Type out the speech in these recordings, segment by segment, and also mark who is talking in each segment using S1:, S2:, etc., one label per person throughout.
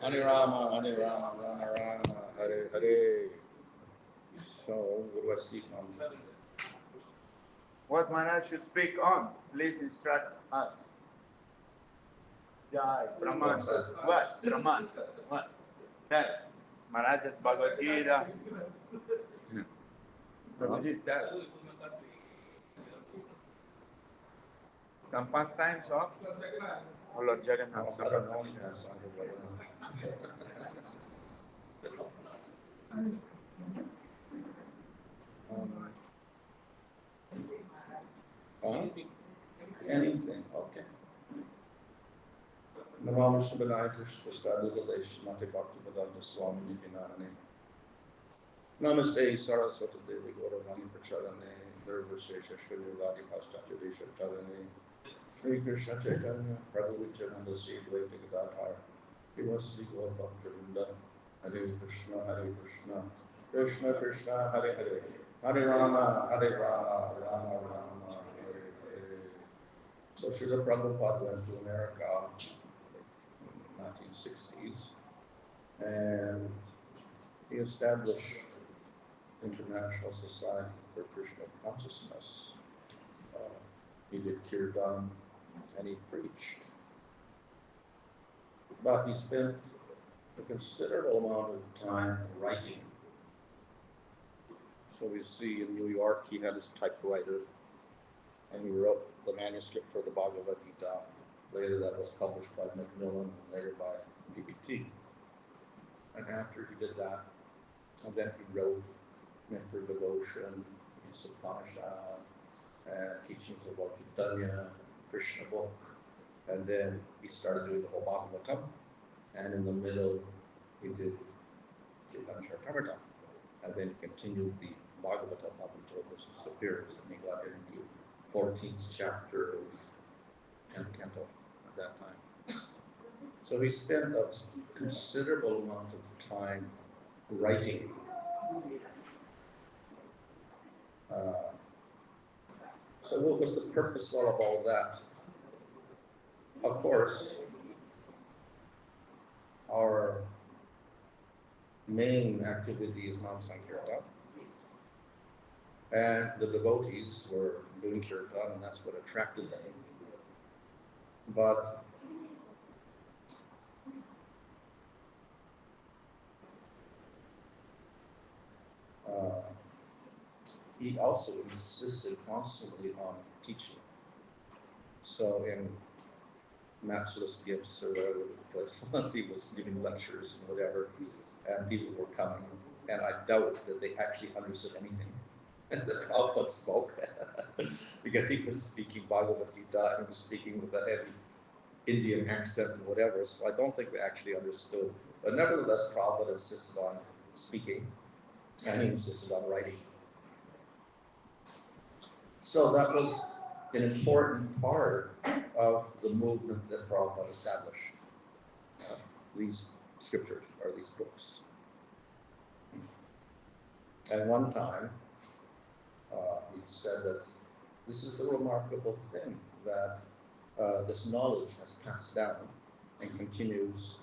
S1: Hare Rama, Rama Rama, Hare Hare. So, what do I speak on?
S2: What Maharaj should speak on? Please instruct us. Jai, Brahman, what? Brahman, what? That Maharaj's Bhagavad Gita. Prabhuji, tell. Some pastimes of oh Lord Jagannath. Some pastimes.
S1: Anything, okay. Namo Vishnu Krishna Stadudalesh Mate Bhakti Vedanta Swami Nitinane. Namaste Saraswati Devi Gauravani Pracharane Nirvashesha Shunyavadi Paschatya Charane Sri Krishna Chaitanya Prabhu Nityananda Sri Dvaita Gadadhar Sri Gaur Bhaktivinoda Hare Krishna Krishna Krishna Hare Hare Hare Rama Hare Rama Rama Rama Hare Hare. So Srila Prabhupada went to America in the 1960s and he established International Society for Krishna Consciousness. He did kirtan and he preached. But he spent a considerable amount of time writing. So we see in New York he had his typewriter and he wrote the manuscript for the Bhagavad Gita. Later that was published by Macmillan and later by PBT. And after he did that, and then he wrote Nectar Devotion, Upanishad, and teachings about Chaitanya, Krishna book. And then he started doing the whole Bhagavatam. And in the middle, he did Chaitanya Charitamrita. And then he continued the Bhagavatam up until his appearance. And he got into 14th chapter of 10th canto at that time. So he spent a considerable amount of time writing. So what was the purpose of all that? Of course, our main activity is Nam Sankirtan. And the devotees were doing kirtan, and that's what attracted them. But he also insisted constantly on teaching. So in matchless gifts or whatever the place was, he was giving lectures and whatever, and people were coming. And I doubt that they actually understood anything that Prabhupada spoke, because he was speaking Bhagavad Gita and he was speaking with a heavy Indian accent and whatever, so I don't think they actually understood. But nevertheless, Prabhupada insisted on speaking, and he insisted on writing. So that was an important part of the movement that Prabhupada established. These scriptures, or these books. At one time, he said that this is the remarkable thing, that this knowledge has passed down and continues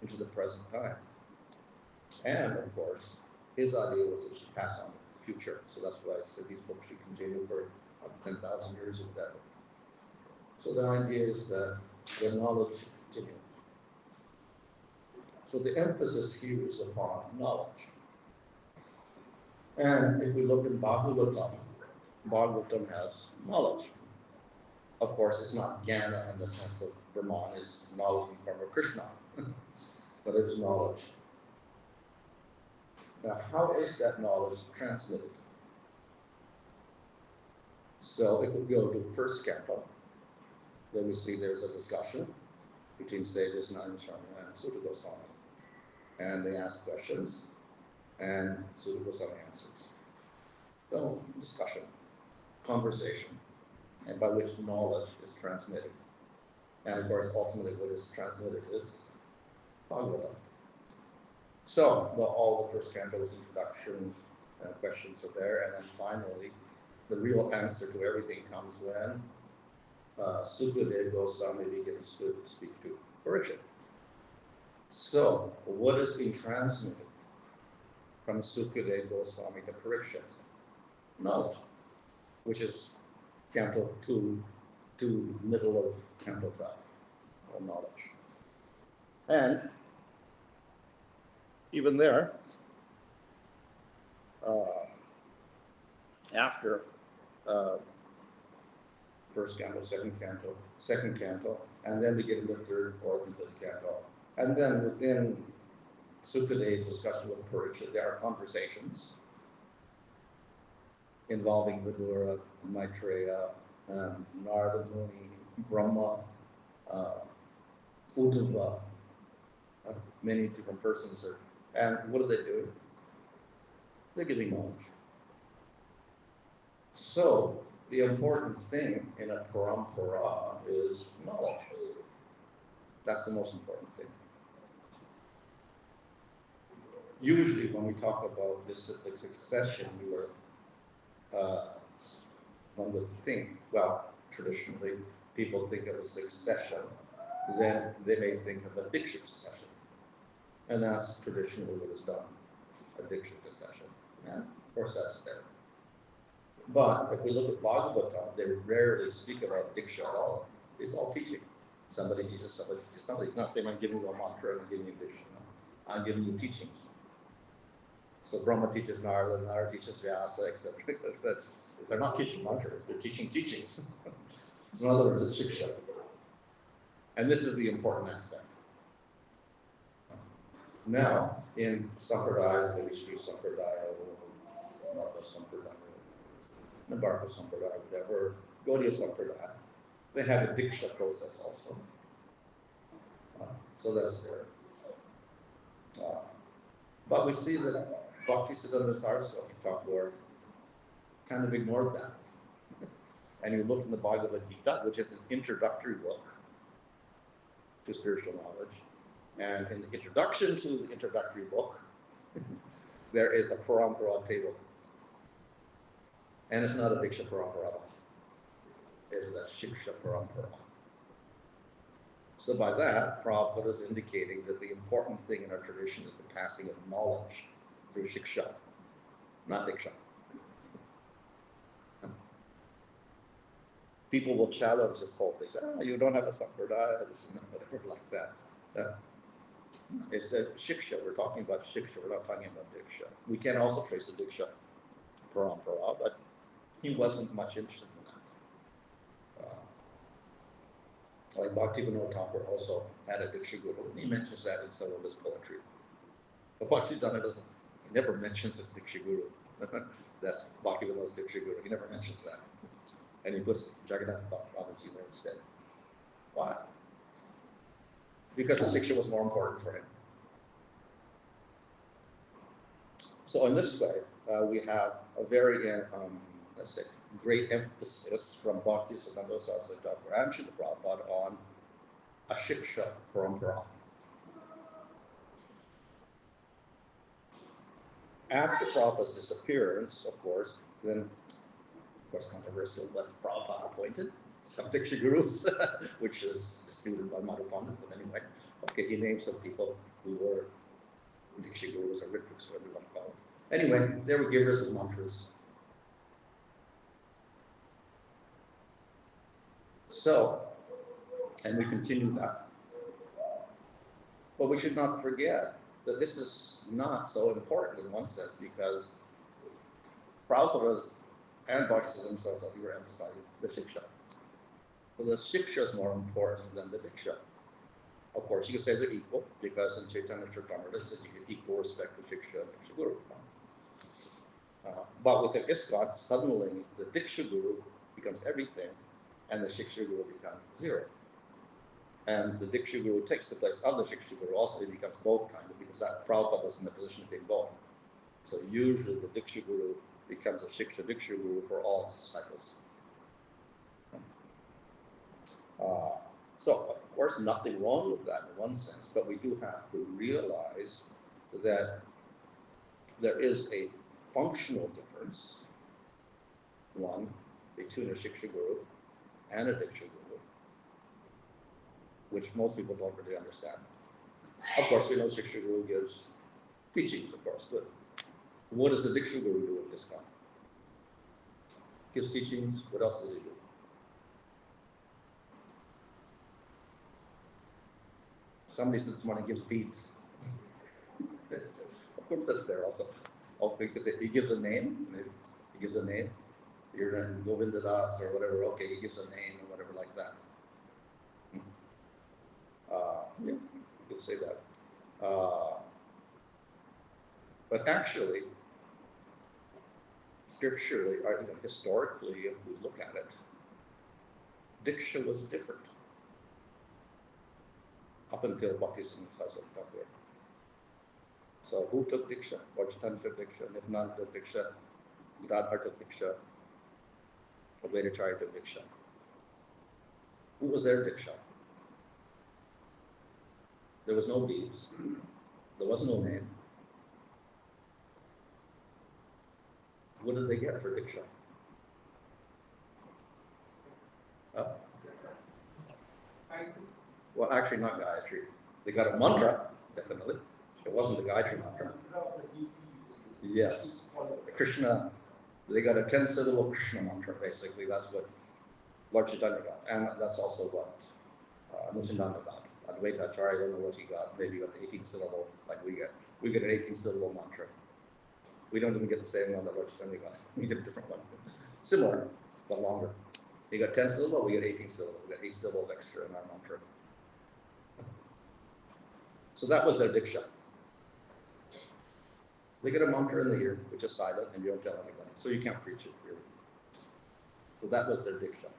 S1: into the present time. And of course, his idea was it should pass on to the future. So that's why I said these books should continue for 10,000 years or whatever. So the idea is that the knowledge should continue. So the emphasis here is upon knowledge. And if we look in Bhagavatam, Bhagavatam has knowledge. Of course, it's not jnana in the sense of Brahman is knowledge in form of Krishna, but it is knowledge. Now, how is that knowledge transmitted? So if we go to first canto, then we see there's a discussion between sages Narayan Swami and Sutta Goswami. And they ask questions, and Sutta Goswami answers. So, discussion, conversation, and by which knowledge is transmitted. And of course, ultimately what is transmitted is Bhagavatam. So, all the first canto is introduction, questions are there, and then finally, the real answer to everything comes when Sukadeva Goswami begins to speak to Parikshit. So, what is being transmitted from Sukadeva Goswami to Parikshit? Knowledge, which is Canto 2 to middle of Canto 12, or knowledge. And even there, after first canto, second canto, and then we get into third, fourth, and fifth canto. And then within Sukadeva's discussion with Parikshit, there are conversations involving Vidura, Maitreya, Narada Muni, Brahma, Uddhava, many different persons. And what are they doing? They're giving knowledge. So the important thing in a parampara is knowledge. That's the most important thing. Usually when we talk about disciplic succession, one would think, well, traditionally, people think of a succession, then they may think of a Diksha succession. And that's traditionally what is done, a Diksha succession. And of course that's there. But if we look at Bhagavatam, they rarely speak about Diksha at all. It's all teaching. Somebody teaches somebody teaches somebody. It's not saying I'm giving you a mantra and I'm giving you Diksha. No. I'm giving you teachings. So Brahma teaches Narada, Narada teaches Vyasa, etc. But they're not teaching mantras, they're teaching teachings. So in other words, it's Shiksha. And this is the important aspect. Now, in Sampradayas, maybe Sri Sampradaya, or Marva Sampradaya, Nabarka Sampradaya, whatever, Gaudiya Sampradaya, they have a Diksha process also. So that's there. But we see that Bhaktisiddhanta Saraswati Thakur kind of ignored that. And you look in the Bhagavad Gita, which is an introductory book to spiritual knowledge. And in the introduction to the introductory book, there is a parampara table. And it's not a Diksha parampara. It is a Shiksha parampara. So by that, Prabhupada is indicating that the important thing in our tradition is the passing of knowledge through Shiksha, not Diksha. People will challenge this whole thing. Say, oh, you don't have a sampradaya, whatever like that. It's a Shiksha. We're talking about Shiksha. We're not talking about Diksha. We can also trace the Diksha parampara, but he wasn't much interested in that. Like Bhaktivinoda Thakur also had a Diksha Guru, and he mentions that in some of his poetry. But Bhaktisiddhanta never mentions his Diksha Guru. That's Bhaktivinoda's Diksha Guru. He never mentions that. And he puts Jagannath Babaji there instead. Why? Because the Shiksha was more important for him. So in this way, we have a very, let's say, great emphasis from Bhaktisiddhanta Saraswati Thakur and Srila Prabhupada on a Shiksha parampara. After Prabhupada's disappearance, of course, then, of course, controversial, but Prabhupada appointed some Diksha Gurus, which is disputed by Madhupanda, but anyway, okay, he named some people who were Diksha Gurus or Ritvaks, whatever you want to call them. Anyway, they were givers of mantras. So, and we continue that. But we should not forget that this is not so important in one sense, because Prabhupada's and Bhaktisiddhanta Saraswati were emphasizing the Shiksha. So the Shiksha is more important than the Diksha. Of course, you could say they're equal, because in Chaitanya Charitamrita it says you give equal respect to Shiksha and Diksha Guru. But with the ISKCON, suddenly the Diksha Guru becomes everything, and the Shiksha Guru becomes zero. And the Diksha Guru takes the place of the Shiksha Guru. Also, it becomes both kind of, because that Prabhupada was in the position of being both. So usually the Diksha Guru becomes a Shiksha Diksha Guru for all disciples. So, of course, nothing wrong with that in one sense, but we do have to realize that there is a functional difference, one, between a Shiksha Guru and a Diksha Guru, which most people don't really understand. Of course, we know Shiksha Guru gives teachings, of course, but what does the Diksha Guru do in this time? Gives teachings, what else does he do? Somebody said this morning gives beads. Of course, that's there also. Because he gives a name, he gives a name. You're in Govinda Das or whatever, okay, he gives a name or whatever like that. Yeah, you could say that. But actually, scripturally, or even historically, if we look at it, Diksha was different up until Bhakti-Singh Thakur. So who took Diksha? Vajtani took Diksha, Nityananda took Diksha, Gadadhar took Diksha, Advaitacharya took Diksha. Who was their Diksha? There was no beads. There was no name. What did they get for Diksha? Well, actually not Gayatri. They got a mantra, definitely. It wasn't the Gayatri mantra. Yes. Krishna, they got a 10-syllable Krishna mantra, basically. That's what Lord Chaitanya got. And that's also what Nityananda got. Advaita Acharya, I don't know what he got. Maybe he got the 18-syllable, like we get. We get an 18-syllable mantra. We don't even get the same one that Lord Chaitanya got. We get a different one. Similar, but longer. He got 10 syllables, we got 18 syllables. We got 8 syllables extra in our mantra. So that was their Diksha. They get a mantra in the ear, which is silent, and you don't tell anybody. So you can't preach it really. So that was their Diksha,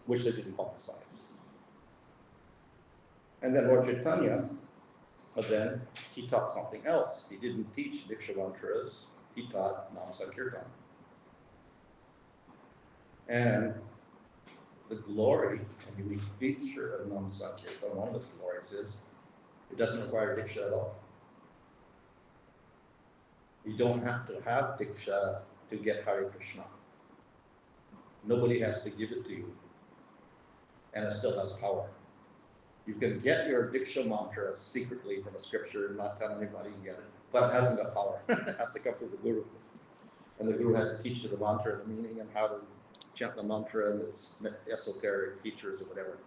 S1: which they didn't publicize. And then Lord Chaitanya, but then he taught something else. He didn't teach Diksha mantras, he taught Nam Sankirtan. And the glory and unique feature of Nam Sankirtan, one of its glories is it doesn't require Diksha at all. You don't have to have Diksha to get Hare Krishna. Nobody has to give it to you, and it still has power. You can get your Diksha mantra secretly from a scripture and not tell anybody you get it, but it hasn't got power. It has to come through the Guru. And the Guru has to teach you the mantra and the meaning and how to chant the mantra and its esoteric features or whatever.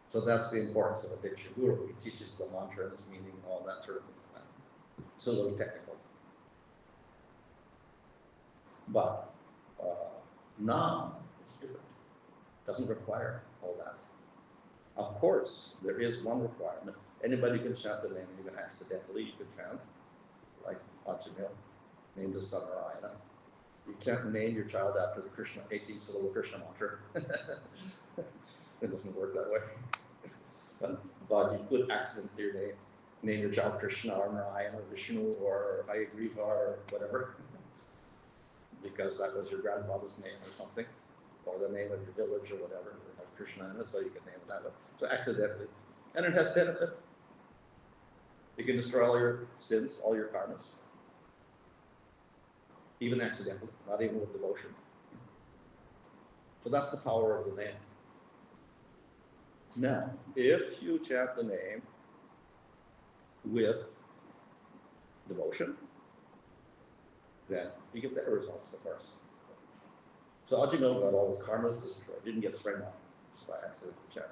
S1: So that's the importance of a Diksha Guru. He teaches the mantra and its meaning, all that sort of thing. It's a little technical. But Nam is different. Doesn't require all that. Of course, there is one requirement. Anybody can chant the name, even accidentally you can chant, like Ajamil named his son Narayana. You can't name your child after the Krishna 18-syllable Krishna mantra. It doesn't work that way. But you could accidentally name your child Krishna or Narayana or Vishnu or Hayagriva or whatever, because that was your grandfather's name or something, or the name of your village or whatever. It has Krishna in it, so you can name it that way. So accidentally. And it has benefit. You can destroy all your sins, all your karmas. Even accidentally, not even with devotion. So that's the power of the name. Now, if you chant the name with devotion, then you get better results, of course. So Ajamil got all his karmas destroyed, didn't get prema by accident chanting.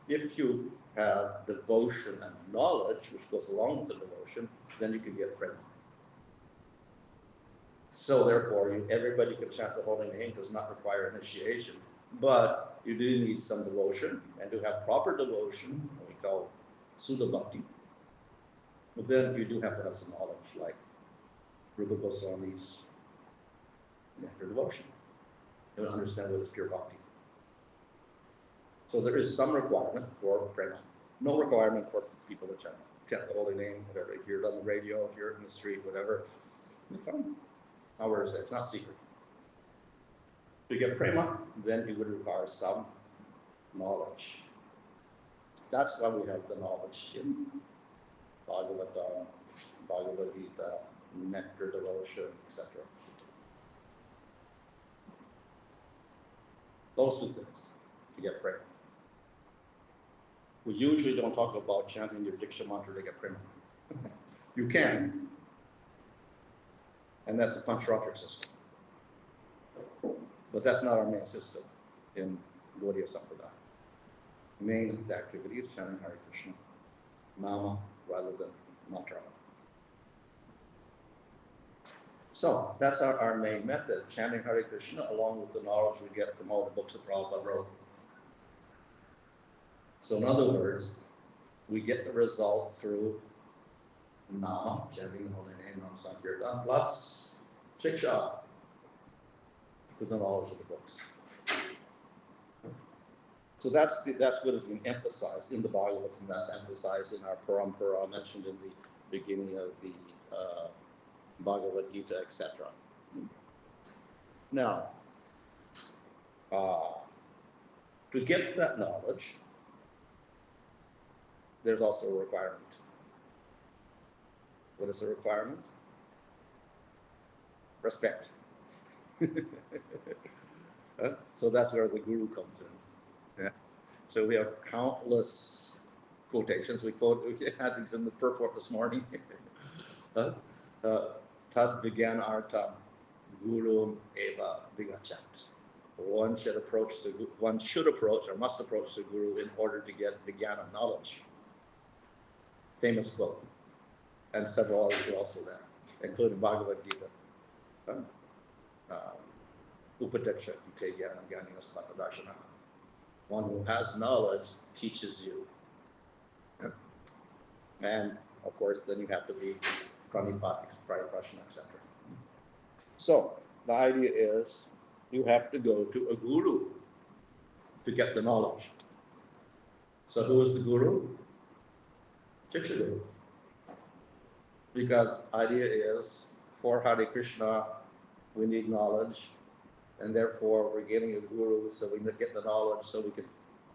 S1: If you have devotion and knowledge, which goes along with the devotion, then you can get prema. So therefore, everybody can chant the holy name, does not require initiation, but you do need some devotion, and to have proper devotion, what we call Sudha Bhakti, but then you do have to have some knowledge, like Rupa Goswami's nectar devotion. You don't understand what is pure bhakti. So there is some requirement for prema. No requirement for people to chant the holy name, whatever. If you're on the radio, if you're in the street, whatever, fine. However, it's not secret. To get prema, then it would require some knowledge. That's why we have the knowledge in Bhagavatam, Bhagavad Gita, nectar devotion, etc. Those two things to get prema. We usually don't talk about chanting your Diksha mantra to get prema. You can, and that's the Pancharatric system. But that's not our main system in Gaudiya Sampradaya. Main activity is chanting Hare Krishna, Nama rather than mantra. So that's our main method, chanting Hare Krishna along with the knowledge we get from all the books that Prabhupada wrote. So in other words, we get the result through Nama, chanting the holy name, Nam Sankirtan, plus Shiksha, through the knowledge of the books. So that's what is being emphasized in the Bhagavatam, that's emphasized in our parampara, mentioned in the beginning of the Bhagavad Gita, etc. Now, to get that knowledge, there's also a requirement. What is the requirement? Respect. So that's where the guru comes in. Yeah. So we have countless quotations. We had these in the purport this morning. Tad vigyan artam guru eva vigachat. One should approach or must approach the guru in order to get vijnana knowledge. Famous quote. And several others are also there, including Bhagavad Gita. Upadeksha kite jnana jnanina satadarshana. One who has knowledge teaches you. Yeah. And of course, then you have to be pranipat, prashna, etc. So the idea is you have to go to a guru to get the knowledge. So who is the guru? Shiksha guru. Because idea is for Hare Krishna, we need knowledge, and therefore we're getting a guru so we can get the knowledge so we can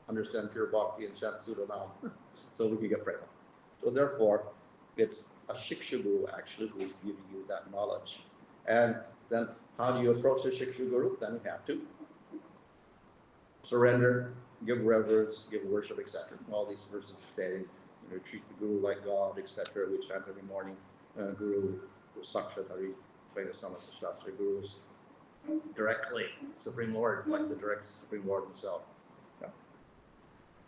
S1: understand pure bhakti and chant Sudanam, so we can get prema. So therefore, it's a Shiksha guru actually who is giving you that knowledge. And then how do you approach a Shiksha guru? Then you have to surrender, give reverence, give worship, etc. All these verses are stating, treat the guru like God, etc. We chant every morning, Guru Sakshat Hari, Tvena Samasa Shastra, Gurus directly, Supreme Lord, like the direct Supreme Lord himself. Yeah.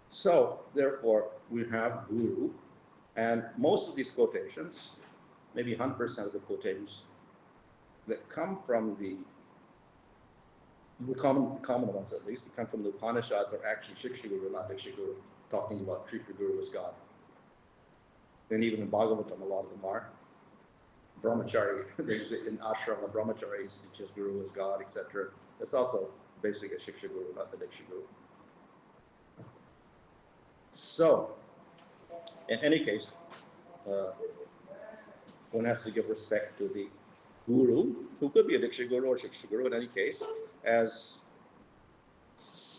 S1: So, therefore, we have Guru, and most of these quotations, maybe 100% of the quotations that come from the common ones at least, that come from the Upanishads are actually Shiksha Guru, not Diksha Guru, talking about treat the Guru as God. And even in Bhagavatam, a lot of them are. Brahmachari, in ashram, Brahmachari teaches Guru as God, etc. It's also basically a Shiksha Guru, not the Diksha Guru. So, in any case, one has to give respect to the Guru, who could be a Diksha Guru or Shiksha Guru in any case, as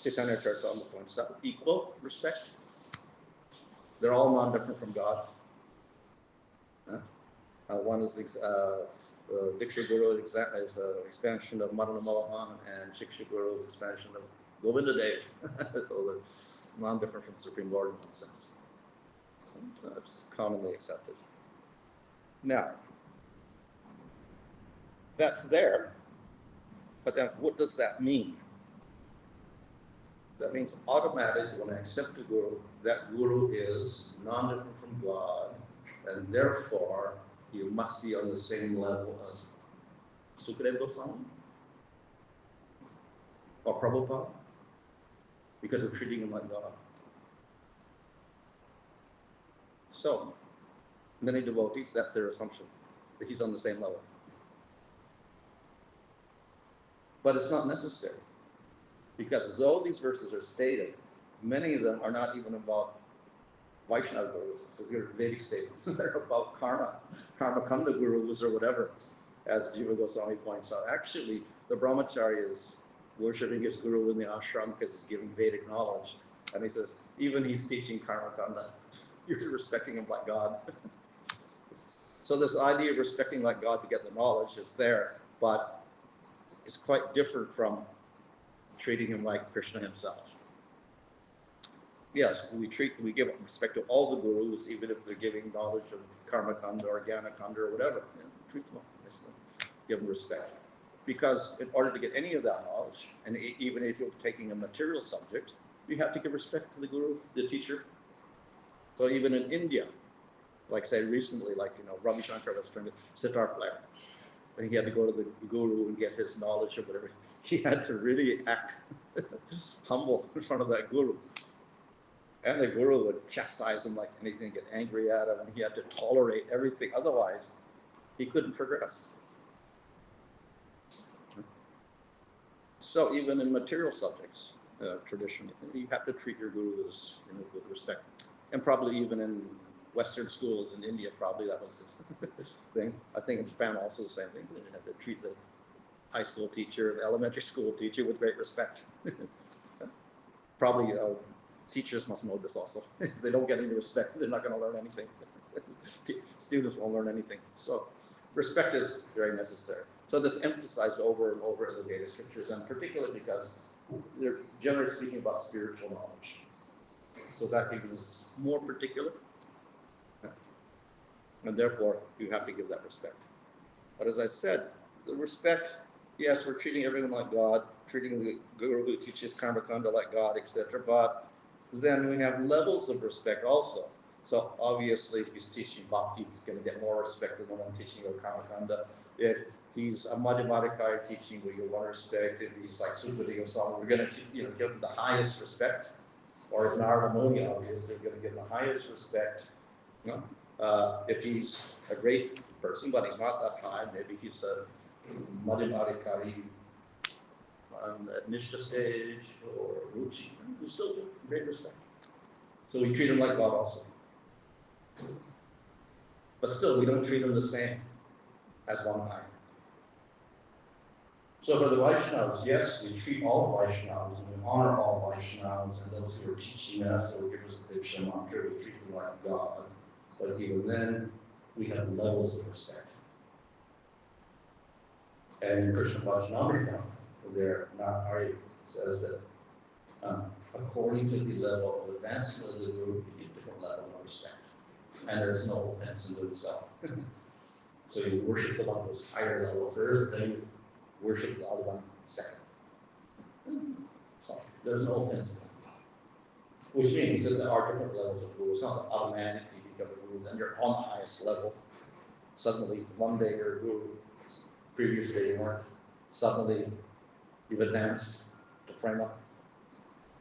S1: Chaitanya Charitamrita points out, equal respect. They're all non-different from God. One is Diksha Guru is an expansion of Madana Malahan, and Shiksha Guru is expansion of Govinda Dev. So they're non-different from Supreme Lord in one sense. That's commonly accepted. Now, that's there, but then what does that mean? That means automatically when I accept the Guru, that Guru is non-different from God, and therefore you must be on the same level as Sukadeva Goswami or Prabhupada, because we're treating him like God. So, many devotees, that's their assumption, that he's on the same level. But it's not necessary, because though these verses are stated, many of them are not even about Vaishnava gurus, so they're Vedic statements. They're about karma kanda gurus or whatever, as Jiva Goswami points out. Actually, the brahmachari is worshipping his guru in the ashram because he's giving Vedic knowledge. And he says, even he's teaching karma kanda. You're respecting him like God. So this idea of respecting like God to get the knowledge is there, but it's quite different from treating him like Krishna himself. yes, we give respect to all the gurus, even if they're giving knowledge of karma kanda or jnana kanda or whatever. You know, treat them nicely, give them respect. Because in order to get any of that knowledge, and even if you're taking a material subject, you have to give respect to the guru, the teacher. So even in India, like say recently, like, you know, Ravi Shankar was trying to sitar player, and he had to go to the guru and get his knowledge or whatever. He had to really act humble in front of that guru. And the guru would chastise him like anything, get angry at him, and he had to tolerate everything. Otherwise, he couldn't progress. So even in material subjects, traditionally, you have to treat your gurus, you know, with respect. And probably even in Western schools in India, probably that was the thing. I think in Japan also the same thing. You have to treat the high school teacher, the elementary school teacher with great respect. Probably teachers must know this also. If they don't get any respect, they're not going to learn anything. Students won't learn anything. So respect is very necessary. So this emphasized over and over in the Vedic scriptures, and particularly because they're generally speaking about spiritual knowledge. So that becomes more particular. And therefore, you have to give that respect. But as I said, the respect, yes, we're treating everyone like God, treating the guru who teaches karma kanda like God, etc. But then we have levels of respect also. So obviously, if he's teaching bhakti, he's going to get more respect than the one teaching karma kanda. If he's a madhyamadikaya teaching, we give one respect. If he's like Sukadeva Goswami, we're going to, you know, give him the highest respect. Or if Narada Muni, obviously, we're going to give him the highest respect. You know? If he's a great person, but he's not that high, maybe he's a madhyamadikari at Nishta stage or Ruchi, we still give great respect. So we treat him like God also. But still, we don't treat him the same as one high. So for the Vaishnavas, yes, we treat all Vaishnavas and we honor all Vaishnavas and those who are teaching us or give us the Diksha mantra, we treat them like God. But even then, we have levels of respect. And in Krishna Bhajnamrita, there, Maharaj says that according to the level of advancement of the guru, you get different level of respect. And there is no offense in doing so. So you worship the one who's higher level first, then you worship the other one second. So there's no offense. Which means that there are different levels of guru. It's not that automatically you become a guru, then you're on the highest level. Suddenly, one day you're a guru, previous day you weren't. Suddenly, you've advanced to prema.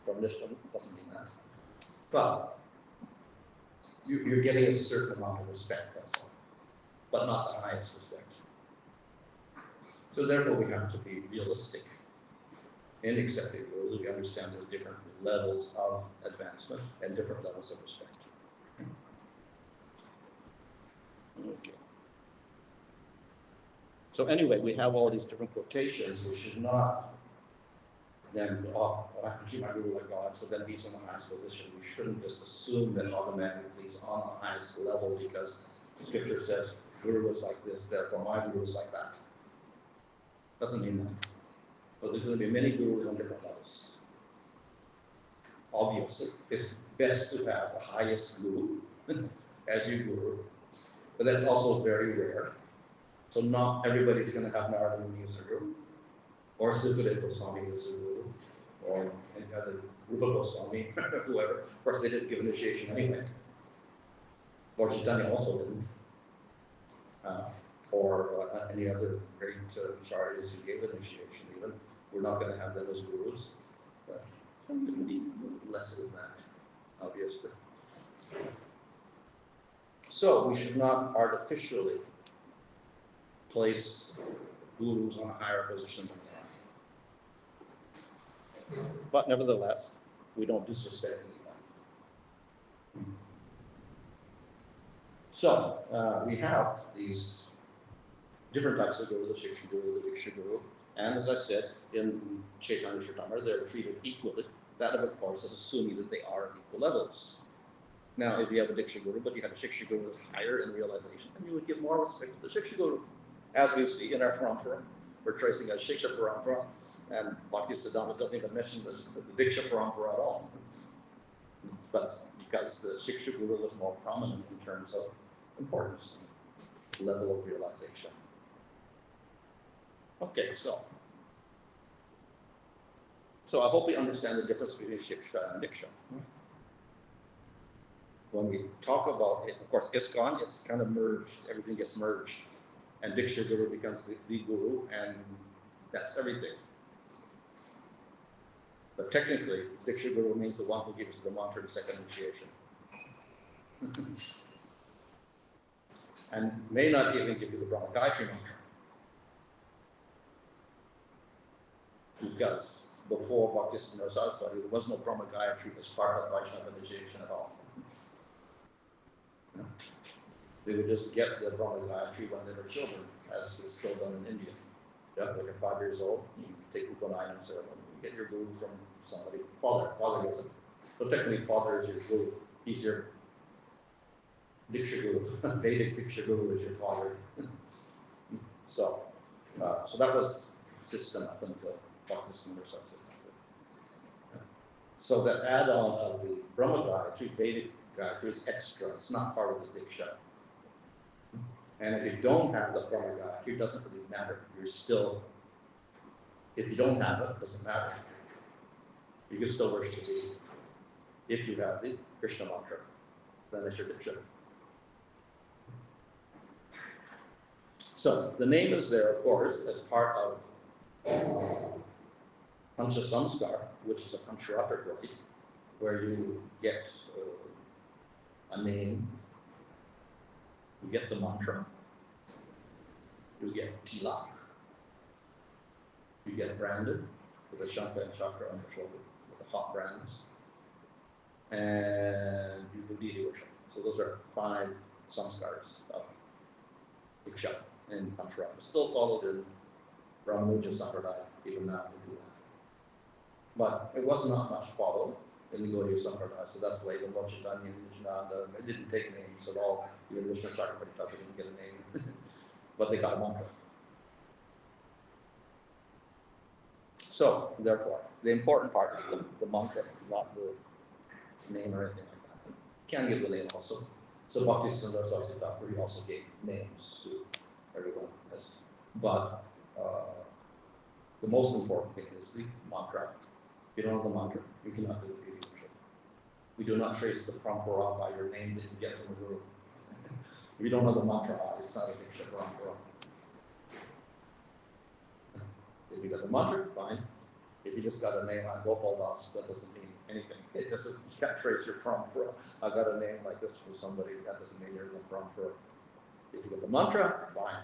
S1: From this, doesn't mean that. But you're getting a certain amount of respect, that's all. But not the highest respect. So therefore, we have to be realistic in accepting rules. We understand there's different levels of advancement and different levels of respect. Okay. So anyway, we have all these different quotations. We should not then, oh, I have to treat my guru like God, so then he's in the highest position. We shouldn't just assume that automatically he's on the highest level because Scripture says guru is like this, therefore my guru is like that. Doesn't mean that. But there's going to be many gurus on different levels. Obviously, it's best to have the highest guru as your guru, but that's also very rare. So not everybody's going to have Narada Muni as a guru, or Sukadeva Goswami as a guru, or any other Rupa Goswami, whoever. Of course, they didn't give initiation anyway. Lord Chaitanya also didn't. Or any other great acharyas who gave initiation even. We're not going to have them as gurus. But some going to be less than that, obviously. So we should not artificially place gurus on a higher position than they are. But nevertheless, we don't disrespect anyone. So we have these different types of guru, the Shiksha guru, the Diksha guru, and as I said, in Chaitanya Charitamrita, they're treated equally. That, of course, is assuming that they are at equal levels. Now, if you have a Diksha guru, but you have a Shiksha guru that's higher in realization, then you would give more respect to the Shiksha guru. As we see in our parampara, we're tracing a Shiksha parampara, and Bhaktisiddhanta doesn't even mention the Diksha parampara at all. but because the Shiksha Guru was more prominent in terms of importance and level of realization. Okay, so I hope we understand the difference between Shiksha and Diksha. When we talk about it, of course, ISKCON is kind of merged, everything gets merged, and Diksha Guru becomes the Guru, and that's everything. But technically, Diksha Guru means the one who gives the mantra in second initiation. And may not even give you the Brahma Gayatri mantra. Because before Bhaktisiddhanta Saraswati, there was no Brahma Gayatri as part of Vaishnava initiation at all. They would just get the Brahma Gayatri when they were children, as is still done in India. Yeah, when you're 5 years old, you take Upanayana ceremony. You get your guru from somebody. Father gets it. So technically, father is your guru. He's your Diksha Guru. Vedic Diksha Guru is your father. So that was the system up until Bhaktisiddhanta Saraswati. So the add-on of the Brahma Gayatri, Vedic Gayatri, is extra. It's not part of the Diksha. And if you don't have the Brahma Gayatri, it doesn't really matter. You're still, if you don't have it, it doesn't matter. You can still worship the Deity. If you have the Krishna mantra, then it's your Diksha. So the name is there, of course, as part of Pancha Samskar, which is a Pancharatric rite, where you get a name, you get the mantra, you get tilak, you get branded with a shankha and chakra on your shoulder, with the hot brands, and you do deity worship. So those are 5 samskars of Diksha in Pancharatra. Still followed in Ramanuja Sampradaya, even now we do that. But it was not much followed in the Gaudiya Sampradaya, so that's why even Lord Chaitanya and Nityananda, it didn't take names at all. Even Vishnu Chakravarti Thakur didn't get a name, but they got a mantra. So, therefore, the important part is the mantra, not the name or anything like that. You can give the name also. So Bhaktisiddhanta Saraswati Thakur, he also gave names to everyone. Yes. But the most important thing is the mantra. If you don't know the mantra, you cannot do the deity worship. We do not trace the parampara by your name that you get from the Guru. If you don't know the mantra, it's not a Diksha parampara. If you got the mantra, fine. If you just got a name like Gopal Das, that doesn't mean anything. It doesn't, you can't trace your parampara. I got a name like this from somebody, that doesn't mean you're in the parampara. If you get the mantra, fine.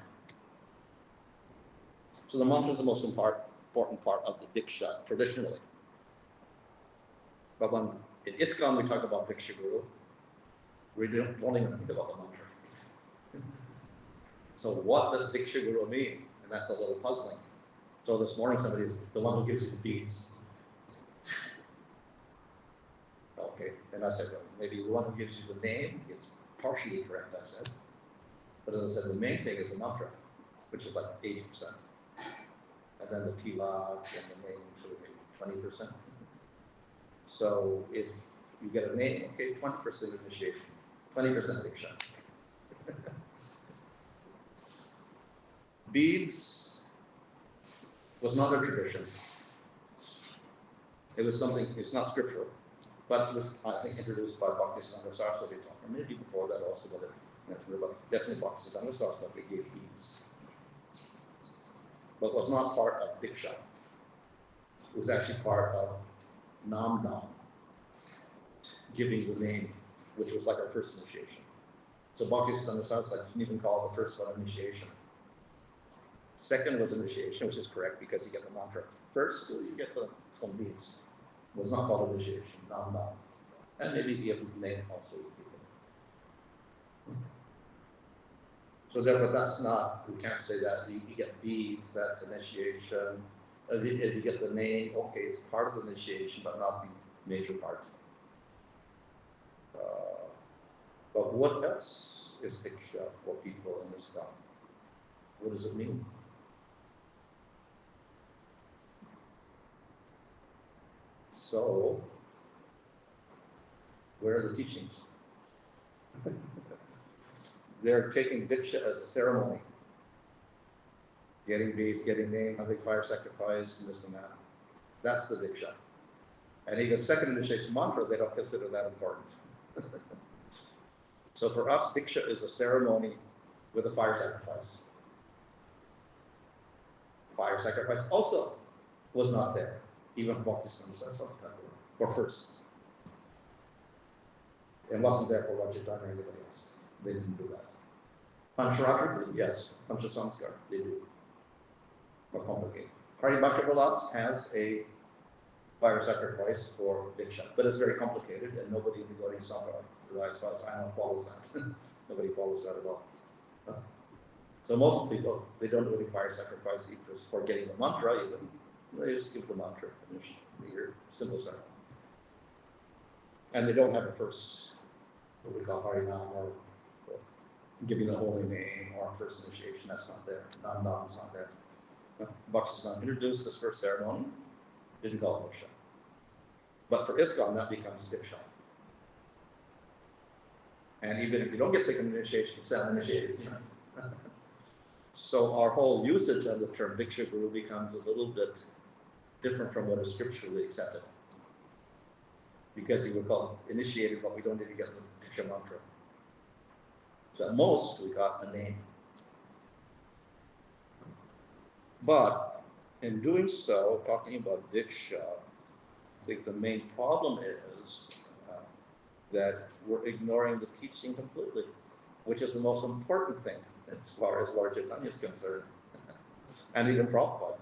S1: So the mantra is the most important part of the Diksha, traditionally. But when in ISKCON we talk about Diksha Guru, we don't even think about the mantra. So what does Diksha Guru mean? And that's a little puzzling. So this morning somebody's the one who gives you the beads. Okay, and I said, well, maybe the one who gives you the name is partially correct, I said. But as I said, the main thing is the mantra, which is like 80%. And then the tilak and the name should be maybe 20%. So if you get a name, okay, 20% initiation, 20% Diksha. Beads was not a tradition. It was something, it's not scriptural, but it was, I think, introduced by Bhaktisiddhanta Saraswati, or maybe before that also, but definitely Bhaktisiddhanta Saraswati gave beads. But was not part of Diksha. It was actually part of Namdam, giving the name, which was like our first initiation. So Bhaktisiddhanta Saraswati didn't even call it the first one initiation. Second was initiation, which is correct because you get the mantra. First, you get some beads. It was not called initiation, Namdam. And maybe if you have the name also. So therefore, that's not, we can't say that. You get beads, that's initiation. If you get the name, okay, it's part of the initiation, but not the major part. But what else is Diksha for people in this town? What does it mean? So, Where are the teachings? They're taking Diksha as a ceremony. Getting beads, getting name, having fire sacrifice, and this and that. That's the Diksha. And even second initiation mantra, they don't consider that important. So for us, Diksha is a ceremony with a fire sacrifice. Fire sacrifice also was not there, even for first. It wasn't there for Rajatana or anybody else. They didn't do that. Pancharatri, yes. Panchasamskar, they do. More complicated. Hari Bhakti has a fire sacrifice for Diksha, but it's very complicated, and nobody in the Gaudiya Sangha, as far as I know, follows that. Nobody follows that at all. So most people, they don't do any fire sacrifice even for getting the mantra, even. They just give the mantra, finish the year, simple ceremony. And they don't have a first, what we call Harinam, or giving the holy name, or first initiation. That's not there. Nam is not there. Bhaktisiddhanta introduced this first ceremony, didn't call it Diksha. But for ISKCON, that becomes Diksha. And even if you don't get second initiation, it's initiated. So our whole usage of the term Diksha Guru becomes a little bit different from what is scripturally accepted. Because he would call initiated, but we don't even get the Diksha mantra. So at most, we got a name. But in doing so, talking about Diksha, I think the main problem is that we're ignoring the teaching completely, which is the most important thing as far as Lord Chaitanya is concerned, and even Prabhupada.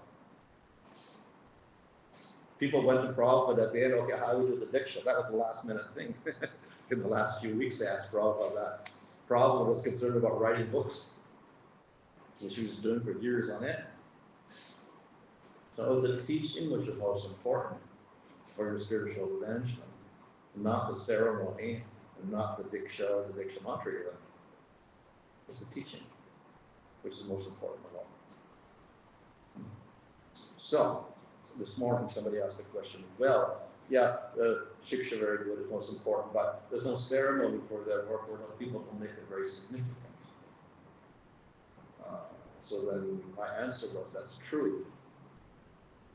S1: People went to Prabhupada at the end, okay, how do we do the Diksha? That was the last minute thing. In the last few weeks, they asked Prabhupada that. Prabhupada was concerned about writing books, which he was doing for years on end. So it was the teaching which was most important for your spiritual advancement, not the ceremony, and not the Diksha or the Diksha mantra even. It's the teaching, which is most important of all. So this morning somebody asked the question, well, yeah, Shiksha very good is most important, but there's no ceremony for that, or for people don't make it very significant. So then my answer was, that's true.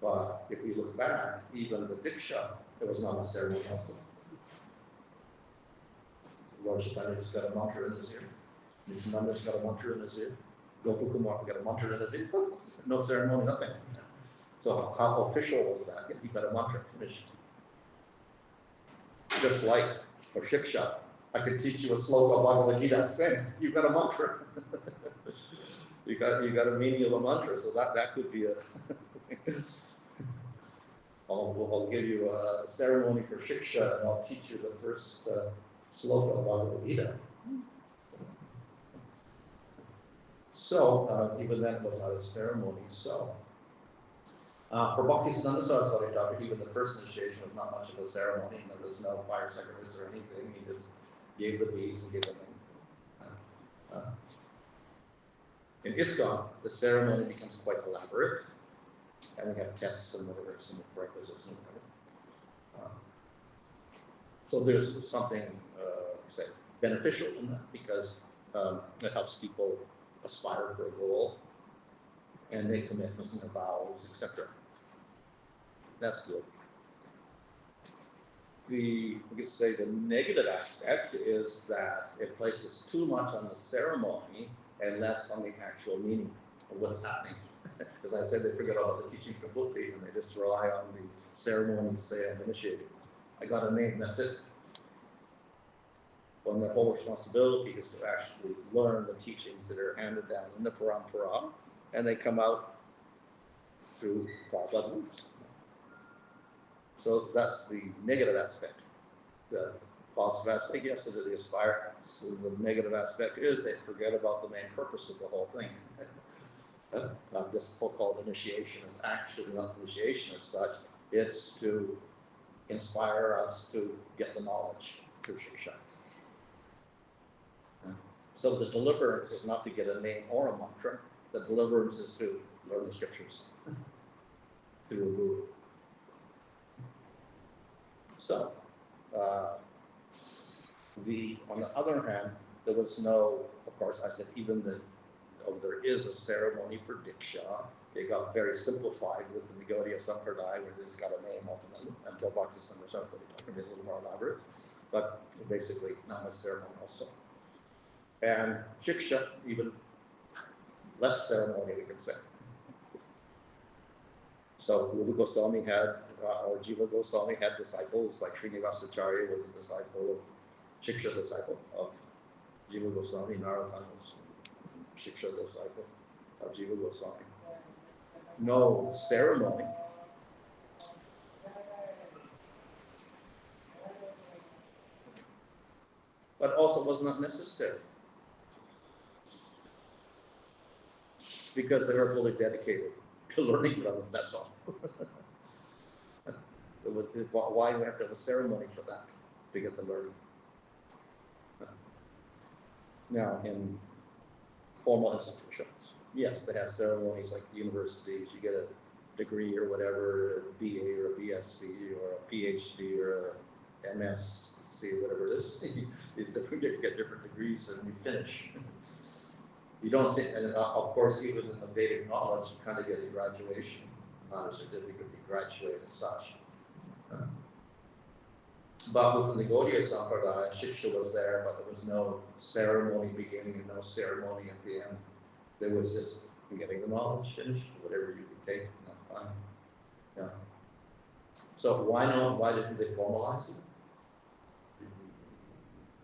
S1: But if we look back, even the Diksha, it was not a ceremony also. Lord Chaitanya just got a mantra in his ear. Nityananda's got a mantra in his ear. Gopakumar got a mantra in his ear. No ceremony, nothing. So how official was that? He got a mantra, finished. Just like for Shiksha, I could teach you a sloka of Bhagavad Gita, same. You got a mantra. you got a meaning of a mantra, so that could be a. I'll give you a ceremony for Shiksha, and I'll teach you the first sloka of Bhagavad Gita. So even that was not a ceremony. So for Bhaktisiddhanta Saraswati Thakur, even the first initiation was not much of a ceremony, and there was no fire sacrifice or anything. He just gave the beads and gave them. In ISKCON, the ceremony becomes quite elaborate, and we have tests and whatever, some prerequisites and whatever. So there's something, say, beneficial in that, because it helps people aspire for a goal and make commitments and vows, etc. That's good. We could say the negative aspect is that it places too much on the ceremony and less on the actual meaning of what's happening. As I said, they forget all about the teachings completely, and they just rely on the ceremony to say I'm initiated. I got a name, that's it. When the whole responsibility is to actually learn the teachings that are handed down in the parampara, and they come out through Prabhupada's words. So that's the negative aspect. The positive aspect, yes, is they aspire. So the negative aspect is they forget about the main purpose of the whole thing. This so-called initiation is actually not initiation as such. It's to inspire us to get the knowledge through Shiksha. So the deliverance is not to get a name or a mantra. The deliverance is to learn the scriptures through a guru. So, On the other hand, there was no, of course, I said even there is a ceremony for Diksha. It got very simplified with the Gaudiya Sampradaya, where it's got a name ultimately, until Bhakti Samrasana, so it can be a little more elaborate, but basically not a ceremony also. And Shiksha, even less ceremony, we can say. So Guru Goswami had, or Jiva Goswami had disciples, like Srinivasacharya was a disciple of, Shiksha disciple of Jiva Goswami, Narottam was Shiksha disciple of Jiva Goswami. No ceremony. But also was not necessary, because they were fully dedicated to learning from them, that's all. Why do we have to have a ceremony for that, to get the learning? Now, in formal institutions, yes, they have ceremonies like the universities. You get a degree or whatever, a BA or a BSc or a PhD or a MSc, whatever it is. You get different degrees and you finish. You don't see, and of course, even in the Vedic knowledge, you kind of get a graduation, not a certificate, you graduate as such. But within the Gaudiya Sampradaya, Shiksha was there, but there was no ceremony beginning and no ceremony at the end. There was just getting the knowledge finished, whatever you could take, fine. Yeah. So why not? Why didn't they formalize it?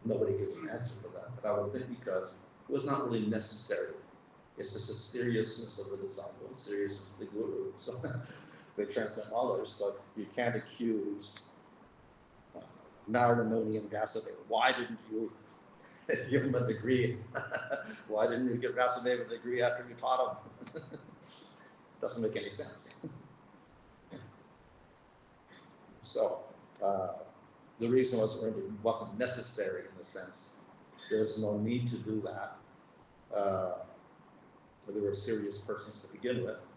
S1: Nobody gives an answer for that, but I would think because it was not really necessary. It's just the seriousness of the disciple, the seriousness of the guru. So they transmit knowledge, so you can't accuse Narada Muni and Vasudeva. Why didn't you give him a degree? Why didn't you give Vasudeva a degree after you taught him? Doesn't make any sense. So the reason was it wasn't necessary in the sense. There was no need to do that. They were serious persons to begin with,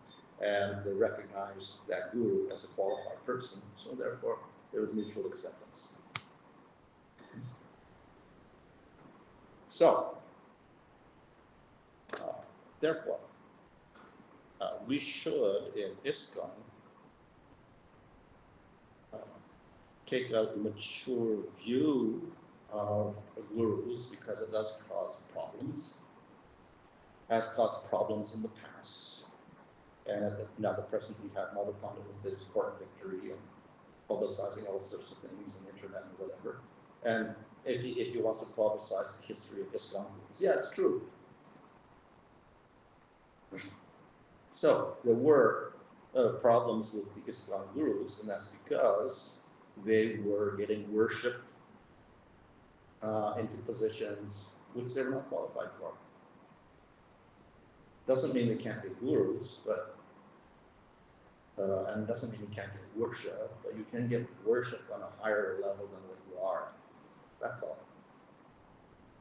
S1: and they recognized that guru as a qualified person, so therefore there was mutual acceptance. So, therefore, we should, in ISKCON, take a mature view of gurus, because it does cause problems, has caused problems in the past. And at the present, we have Mother Pandit with his court victory and publicizing all sorts of things on the internet and whatever. And if he wants to publicize the history of ISKCON gurus, yeah, it's true. So there were problems with the ISKCON gurus, and that's because they were getting worshipped into positions which they're not qualified for. Doesn't mean they can't be gurus, but and doesn't mean you can't get worship, but you can get worship on a higher level than what you are. That's all.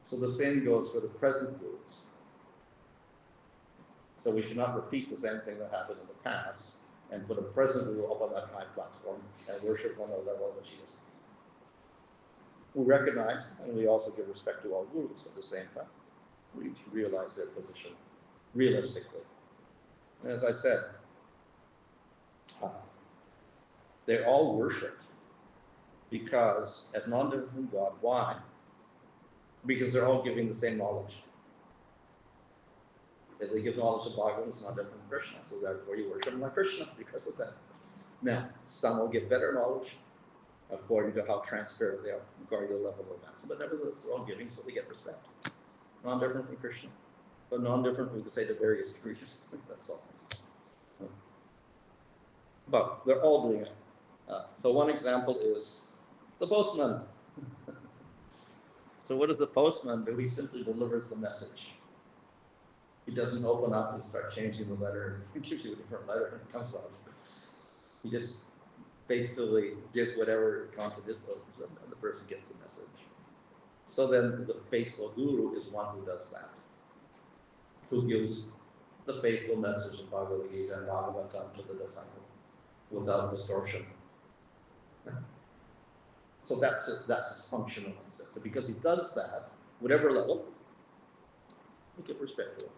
S1: So the same goes for the present gurus. So we should not repeat the same thing that happened in the past and put a present guru up on that high platform and worship on a level which he isn't. We recognize and we also give respect to all gurus at the same time. We realize their position realistically. And as I said, they're all worshipped because as non-different from God. Why? Because they're all giving the same knowledge. If they give knowledge of Bhagavan, it's not different from Krishna, so therefore you worship them like Krishna because of that. Now, some will get better knowledge according to how transparent they are, according to the level of advance. But nevertheless, they're all giving, so they get respect. Non-different from Krishna, but non-different, we could say, to various degrees. That's all. But they're all doing it. So one example is the postman. So what does the postman do? He simply delivers the message. He doesn't open up and start changing the letter and gives you a different letter and it comes out. He just basically gives whatever content is and the person gets the message. So then the faithful guru is one who does that, who gives the faithful message of Bhagavad Gita and Bhagavatam to the disciple without distortion.
S3: So that's his functional mindset. So because he does that, whatever level, we give respect to him.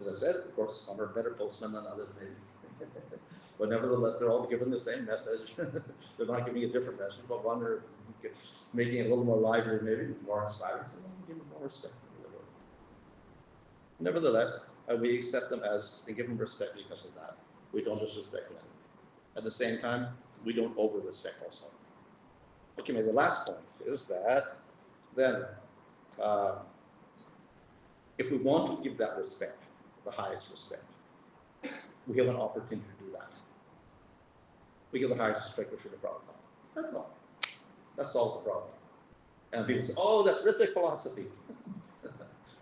S3: As I said, of course, some are better postmen than others, maybe. But nevertheless, they're all given the same message. They're not giving a different message, but one are making it a little more lively, maybe more inspiring. So we give them more respect. Nevertheless, we accept them as and give them respect because of that. We don't disrespect them. At the same time, we don't over-respect also. Okay, maybe the last point is that then, if we want to give that respect, the highest respect, we have an opportunity to do that. We give the highest respect to Srila Prabhupada. That's all. That solves the problem. And people say, oh, that's Ritvik philosophy.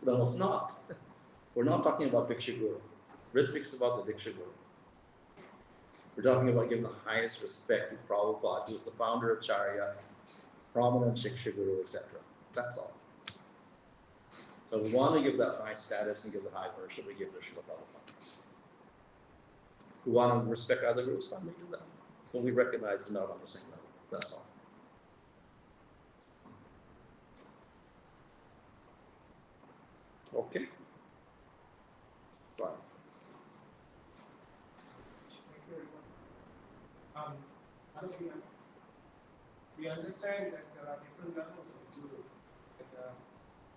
S3: No, it's not. We're not talking about Diksha Guru. Ritvik's about the Diksha Guru. We're talking about giving the highest respect to Prabhupada, who is the founder of Charya, prominent Shiksha Guru, etc. That's all. So we want to give that high status and give the high worship we give to Srila Prabhupada. We want to respect other gurus, fine, we do that. But we recognize they're not on the same level. That's all. Okay. Right.
S4: So we understand that there are different levels of guru. And,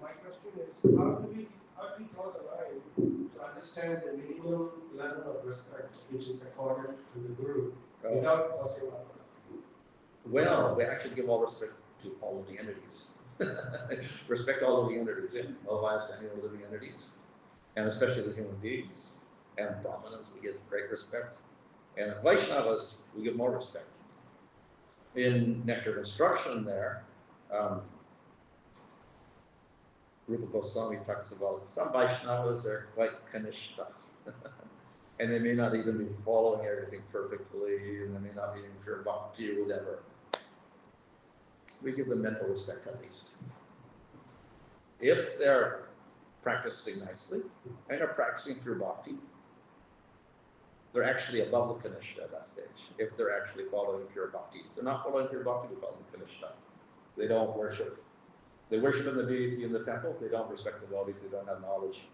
S4: my question is, how do we draw the line to understand the minimum level of respect which is accorded to the guru without causing harm?
S3: Well, we actually give all respect to all of the entities. Respect all of the entities, all and living entities, and especially the human beings. And Brahmanas, we give great respect. And Vaishnavas, we give more respect. In Nectar Instruction there, Rupa Goswami talks about some Vaishnavas are quite kanishta. And they may not even be following everything perfectly, and they may not be in pure bhakti or whatever. We give them mental respect at least. If they're practicing nicely and are practicing pure bhakti, they're actually above the kanishta at that stage. If they're actually following pure bhakti. If they're not following pure bhakti, we call them kanishta. They don't worship. They worship in the deity in the temple. They don't respect the devotees. They don't have knowledge,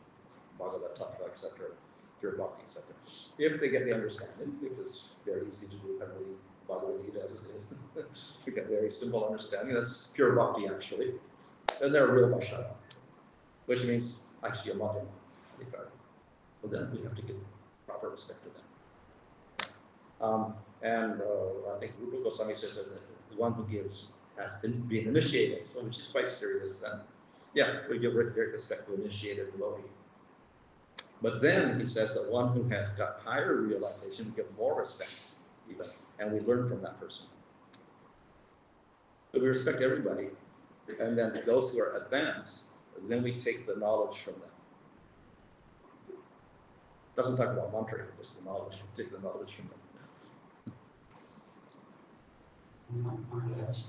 S3: Bhagavad Tattva, etc., pure bhakti, etc. If they get the understanding, if it's very easy to do, kind of read Bhagavad Gita as it is, you get very simple understanding. That's pure bhakti actually. And they're a real Vaishnava, which means actually a Madhyama. But then we have to give proper respect to them. I think Rupa Goswami says that the one who gives has been initiated, so which is quite serious. And yeah, we give great respect to initiated devotee. But then he says that one who has got higher realization, we give more respect even, and we learn from that person. So we respect everybody, and then those who are advanced, then we take the knowledge from them. Doesn't talk about mantra, just the knowledge. We take the knowledge from them.
S5: Maharaj,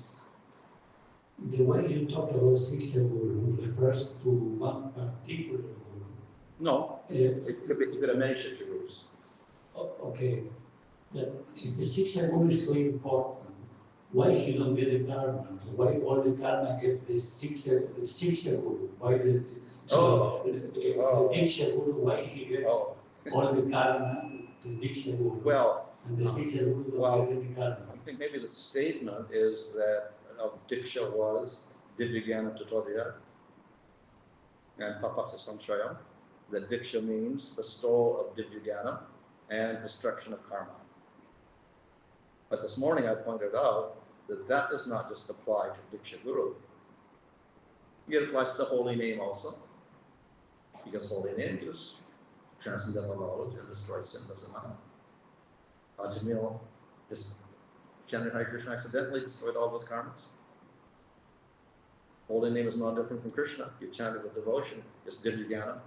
S5: the way you talk about Siksha Guru refers to one particular Guru.
S3: No, it could have many Shiksha Gurus.
S5: Okay, that if the Siksha Guru is so important, why he don't get the karma? Why all the karma get the Siksha Guru? Why the Diksha Guru? Why he get all the karma? The Diksha Guru.
S3: Well,
S5: and the Siksha Guru don't get any karma.
S3: I think maybe the statement is that Diksha was Divyagana Tutoriya and Papasa Samshayam. That Diksha means bestowal of Divyagana and destruction of karma. But this morning I pointed out that that does not just apply to Diksha Guru. It applies to the holy name also. Because holy name gives transcendental knowledge and destroys sin, doesn't matter. Ajamil, this chanted Hare Krishna accidentally destroyed all those karmas. Holy name is not different from Krishna. You chant it with devotion, it's Divyagana.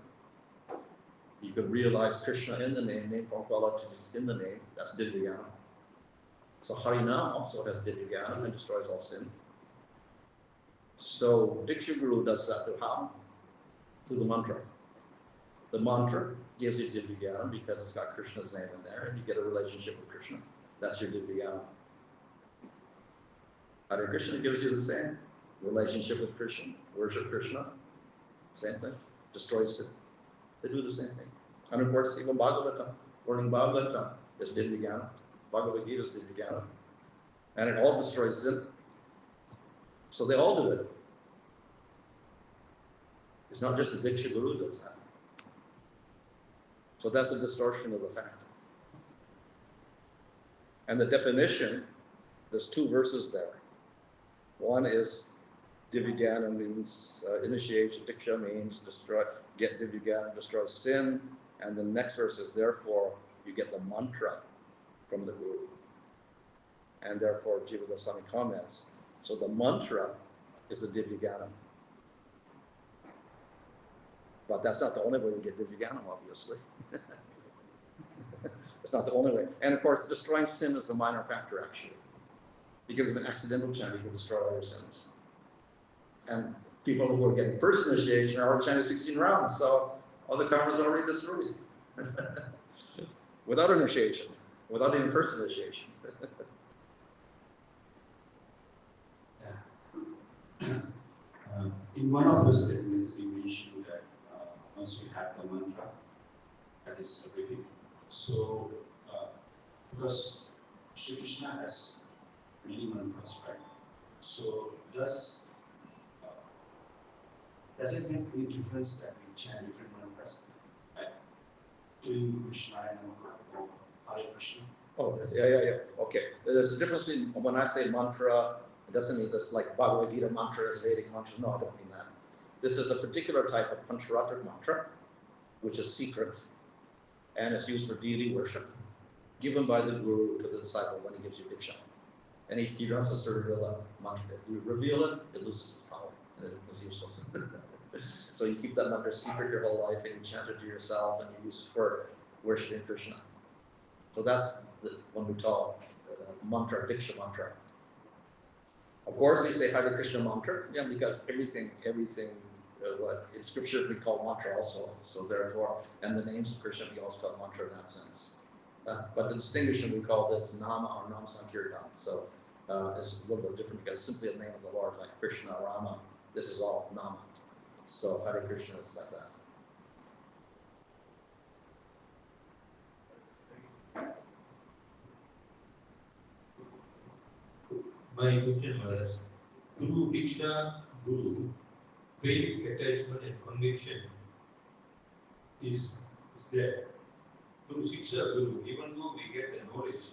S3: You could realize Krishna in the name from qualities in the name, that's Divyagana. So Harinam also has Divyagana and destroys all sin. So Diksha Guru does that through how? Through the mantra. The mantra gives you Divyagana because it's got Krishna's name in there and you get a relationship with Krishna. That's your Divyagana. Hare Krishna gives you the same relationship with Krishna, worship Krishna, same thing, destroys sin. They do the same thing. And of course, even Bhagavatam, learning Bhagavatam is Divyajnana, Bhagavad Gita is Divyajnana, and it all destroys sin. So they all do it. It's not just the Diksha Guru does that. So that's a distortion of the fact. And the definition, there's two verses there. One is Divyajnana means initiation, Diksha means destroy, get Divyajnana, destroy sin. And the next verse is, therefore, you get the mantra from the Guru. And therefore, Jiva Goswami comments, so the mantra is the Divyajnana. But that's not the only way you get Divyajnana, obviously. It's not the only way. And of course, destroying sin is a minor factor, actually. Because of an accidental chant, you can destroy all your sins. And people who are getting first initiation are already chanting 16 rounds, so all the karma is already destroyed. Without initiation, without even first initiation.
S6: In one of the statements, you mentioned that once we have the mantra, that is everything. So, because Sri Krishna has many mantras, right? So, does it make any difference that we chant different mantras? Like doing Krishna and Hare Krishna?
S3: Oh, yeah. Okay. There's a difference in when I say mantra, it doesn't mean it's like Bhagavad Gita mantra is Vedic mantra. No, I don't mean that. This is a particular type of Pancharatric mantra, which is secret, and it's used for deity worship, given by the Guru to the disciple when he gives you Diksha. And he doesn't necessarily reveal that mantra. If you reveal it, it loses its power, and it becomes useless. So you keep that mantra secret your whole life, and you chant it to yourself, and you use it for worshiping Krishna. So that's when we talk mantra, Diksha mantra. Of course, we say Hare Krishna mantra, yeah, because everything, what in scripture we call mantra also. So therefore, and the names of Krishna we also call mantra in that sense. But the distinction we call this nama or nam sankirtan. So it's a little bit different because it's simply a name of the Lord, like Krishna, Rama. This is all nama. So Hare Krishna is like that.
S7: My question was, through Diksha Guru, faith, attachment and conviction is there. Through Siksha Guru, even though we get the knowledge,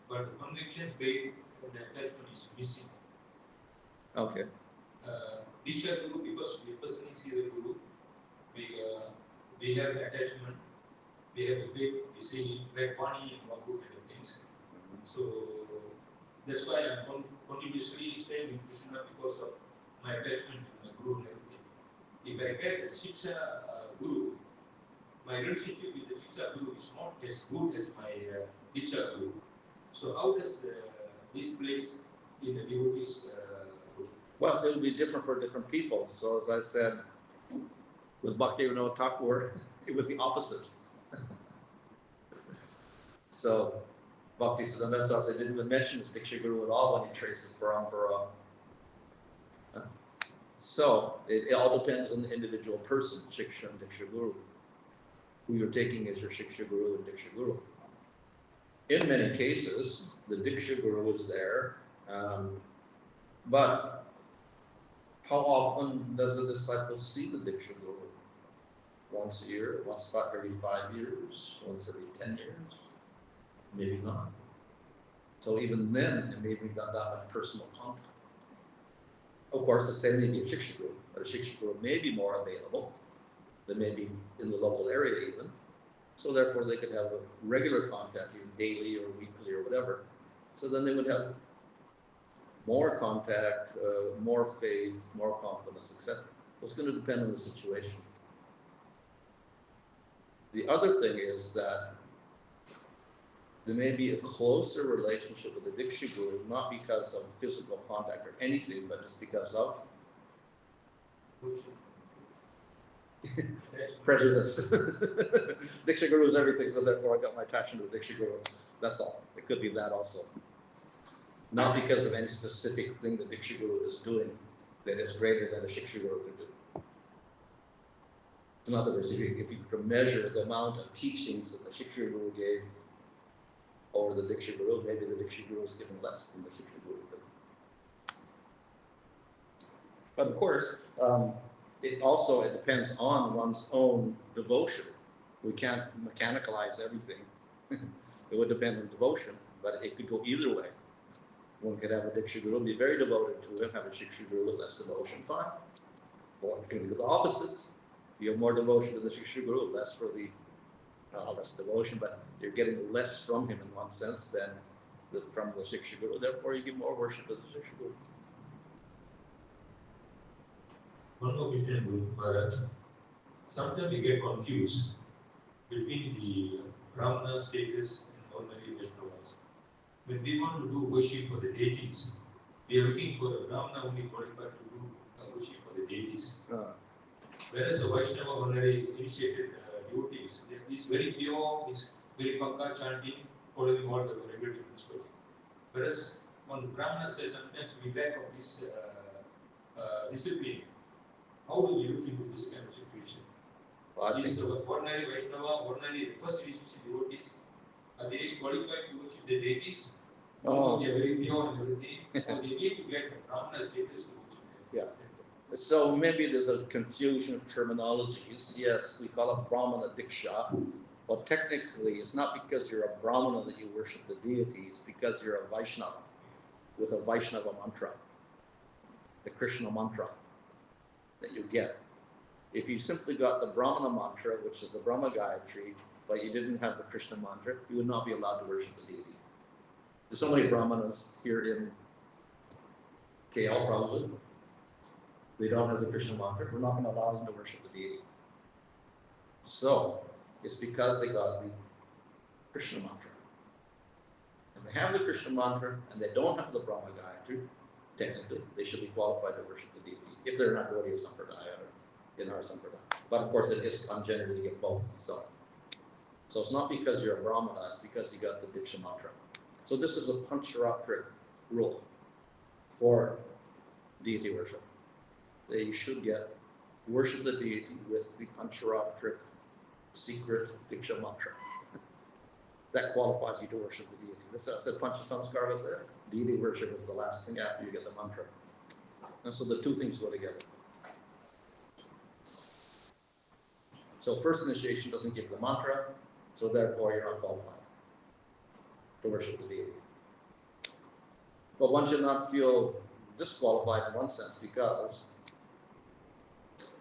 S7: but the conviction, faith and attachment is missing.
S3: Okay.
S7: Diksha Guru, because we personally see the Guru, we have attachment, we have the faith, we see him like Vani and Bhanu kind of things. So that's why I'm continuously staying in Krishna because of my attachment to my Guru and everything. If I get a Shiksha Guru, my relationship with the Shiksha Guru is not as good as my Diksha Guru. So how does this place in the devotees?
S3: Well, it will be different for different people. So as I said, with Bhaktivinoda Thakur, it was the opposite. So Bhaktisiddhanta Saraswati didn't even mention his Diksha Guru at all when he traces Parampara. So it all depends on the individual person, Shiksha and Diksha Guru. Who you're taking as your Shiksha Guru and Diksha Guru. In many cases, the Diksha Guru is there, but how often does a disciple see the Diksha Guru? Once a year, once every 5 years, once every 10 years? Maybe not. So even then, it may be not that much personal contact. Of course, the same may be a Shiksha Guru, but a Shiksha Guru may be more available. They may be in the local area even. So therefore, they could have a regular contact, even daily or weekly or whatever. So then they would have more contact, more faith, more confidence, etc. It's going to depend on the situation. The other thing is that there may be a closer relationship with the Diksha Guru, not because of physical contact or anything, but it's because of prejudice. Diksha Guru is everything, so therefore I got my attachment to the Diksha Guru. That's all. It could be that also. not because of any specific thing the Diksha Guru is doing that is greater than a Shiksha Guru could do. In other words, if you could measure the amount of teachings that the Shiksha Guru gave over the Diksha Guru, maybe the Diksha Guru is given less than the Shiksha Guru did. But of course, it depends on one's own devotion. We can't mechanicalize everything. It would depend on devotion, but it could go either way. One could have a Diksha Guru, be very devoted to him, have a Shiksha Guru with less devotion, fine. Or it could be the opposite. You have more devotion to the Shiksha Guru, less for the less devotion, but you're getting less from him in one sense than from the Shiksha Guru. Therefore, you give more worship to the Shiksha Guru.
S7: One more question, Guru Maharaj. Sometimes we get confused between the Brahmana status and ordinary Vaishnavas. When we want to do worship for the deities, we are looking for a Brahmana only qualified to do worship for the deities. Whereas a Vaishnava ordinary initiated devotees, is very pure, is very pakka chanting, following all the regulatory principles. Whereas on the Brahmana says sometimes we lack of this discipline. How do we look into this kind of situation? Is ordinary Vaishnava, ordinary first initiation devotees, are they qualified to worship the deities? No, they are very pure and everything. Or they need to get a Brahmana status to worship them.
S3: Yeah. So maybe there's a confusion of terminologies. Yes, we call it Brahmana Diksha, but technically it's not because you're a Brahmana that you worship the deity, it's because you're a Vaishnava with a Vaishnava mantra, the Krishna mantra that you get. If you simply got the Brahmana mantra, which is the Brahma Gayatri, but you didn't have the Krishna mantra, you would not be allowed to worship the deity. There's so many Brahmanas here in KL probably. They don't have the Krishna mantra. We're not going to allow them to worship the deity. So it's because they got the Krishna mantra. And they have the Krishna mantra and they don't have the Brahma Gayatri, technically, they should be qualified to worship the deity if they're not Gaudiya Sampradaya or in our Sampradaya. But of course, it is generally you get both. So it's not because you're a Brahmana, it's because you got the Diksha mantra. So this is a Pancharatric rule for deity worship. That you should worship the deity with the Pancharatric secret Diksha mantra. That qualifies you to worship the deity. That's the Pancha Samskara was there. Deity worship is the last thing after you get the mantra. And so the two things go together. So first initiation doesn't give the mantra, so therefore you're not qualified to worship the deity. But one should not feel disqualified in one sense because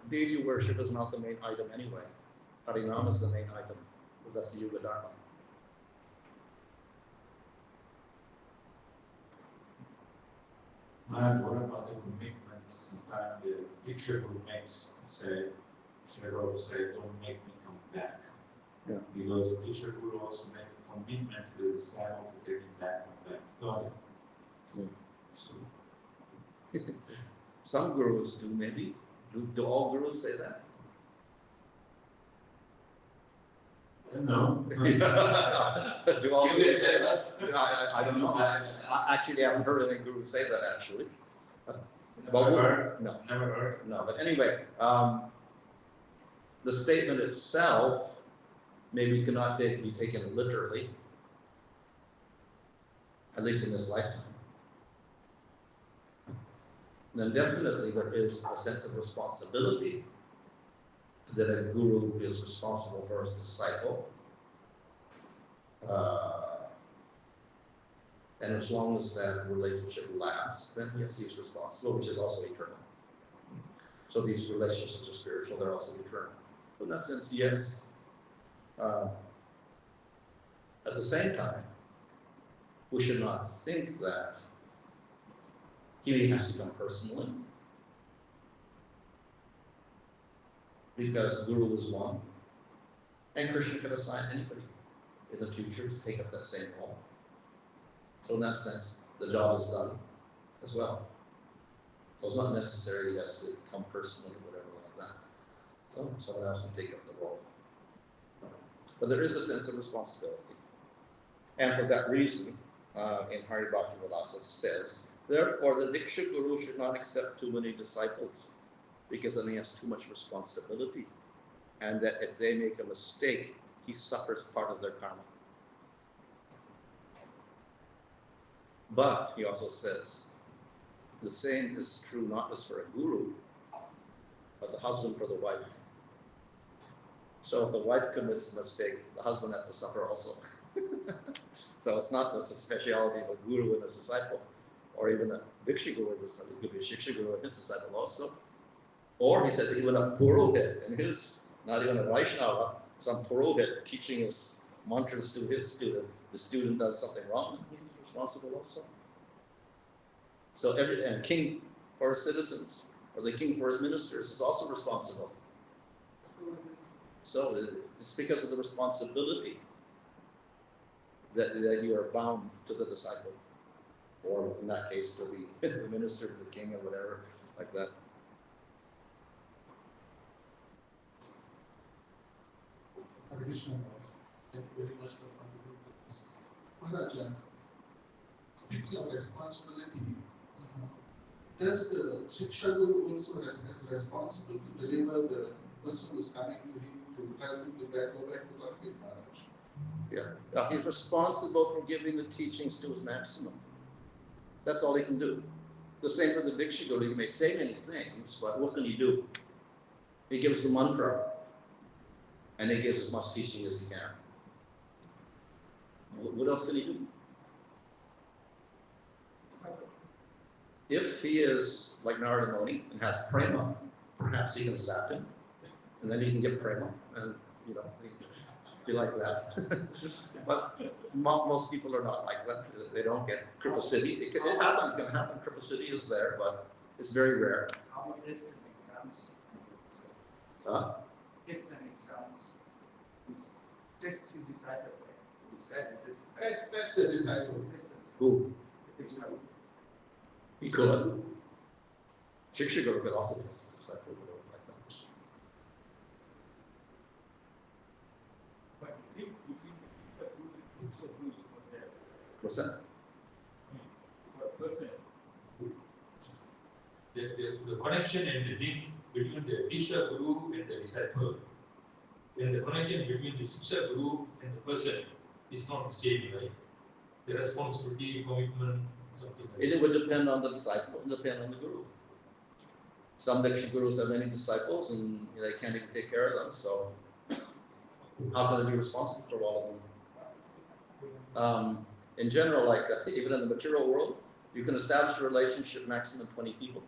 S3: deity worship is not the main item anyway. Harinam is the main item. That's the Yuga Dharma.
S6: And what about the commitment? Sometimes the Diksha Guru makes say, don't make me come back.
S3: Yeah.
S6: Because the Diksha Guru also make a commitment to the disciple to take him back from that. Got it?
S3: Yeah.
S6: So.
S3: Some gurus do, maybe. Do all gurus say that?
S6: No.
S3: Do all gurus say that? I don't know. I actually haven't heard any guru say that actually.
S6: Never heard.
S3: No.
S6: Never heard.
S3: No, but anyway, the statement itself maybe cannot be taken literally, at least in this lifetime. Then definitely there is a sense of responsibility that a guru is responsible for his disciple. And as long as that relationship lasts, then yes, he's responsible, which is also eternal. So these relationships are spiritual, they're also eternal. In that sense, yes. At the same time, we should not think that he has to come personally, because Guru is one, and Krishna can assign anybody in the future to take up that same role. So in that sense, the job is done as well. So it's not necessary he has to come personally or whatever like that. So someone else can take up the role. But there is a sense of responsibility. And for that reason, in Hari Bhakti Vilasa says, therefore the Diksha Guru should not accept too many disciples because then he has too much responsibility, and that if they make a mistake, he suffers part of their karma. But he also says, the same is true not just for a guru, but the husband for the wife. So if the wife commits a mistake, the husband has to suffer also. So it's not just a speciality of a guru and a disciple, or even a Diksha guru, it could be a Shiksha guru and his disciple also. Or he says even a Purohit and his, not even a Vaishnava, some Purohit teaching his mantras to his student. The student does something wrong, and he's responsible also. So and king for his citizens, or the king for his ministers is also responsible. So it's because of the responsibility that you are bound to the disciple, or in that case, to the minister, to the king, or whatever, like that.
S8: Hare Krishna. Thank you very much for coming to this. Maharaj, speaking of responsibility, does the Shiksha Guru also is responsible to deliver the person who is coming to him to help him to go back to God with Maharaj?
S3: Yeah, he's responsible for giving the teachings to his maximum. That's all he can do. The same for the Diksha Guru. He may say many things, but what can he do? He gives the mantra, and he gives as much teaching as he can. What else can he do? If he is like Narada Muni and has prema, perhaps he can zap him, and then he can get prema, and he can be like that. But most people are not like that. They don't get Kripa Siddhi. It can happen. Kripa Siddhi is there, but it's very rare.
S9: How about distant exams? Distant exams. Test his disciple.
S8: That's the disciple.
S3: Who? He could. Shiksha Guru could also test the disciple like that.
S7: But if you think the Diksha Guru is not there,
S3: What's that?
S7: for a person, the connection and the link between the Diksha Guru and the disciple, and the connection between the Siksha Guru and the person is not the same, right? The responsibility, commitment, something like that.
S3: It would depend on the disciple and depend on the guru. Some Diksha Gurus have many disciples and they can't even take care of them, so how can they be responsible for all of them? In general, like even in the material world, you can establish a relationship maximum 20 people.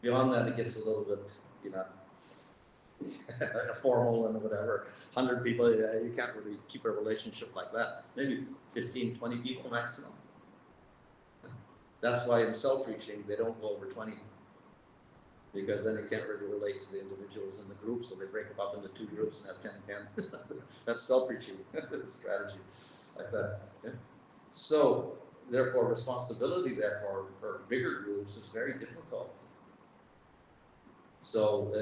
S3: Beyond that, it gets a little bit, formal and whatever. 100 people, you can't really keep a relationship like that. Maybe 15, 20 people maximum. That's why in self-preaching, they don't go over 20. Because then you can't really relate to the individuals in the group, so they break them up into 2 groups and have 10. That's self-preaching strategy, like that. Yeah. So, therefore, responsibility, therefore, for bigger groups is very difficult. So,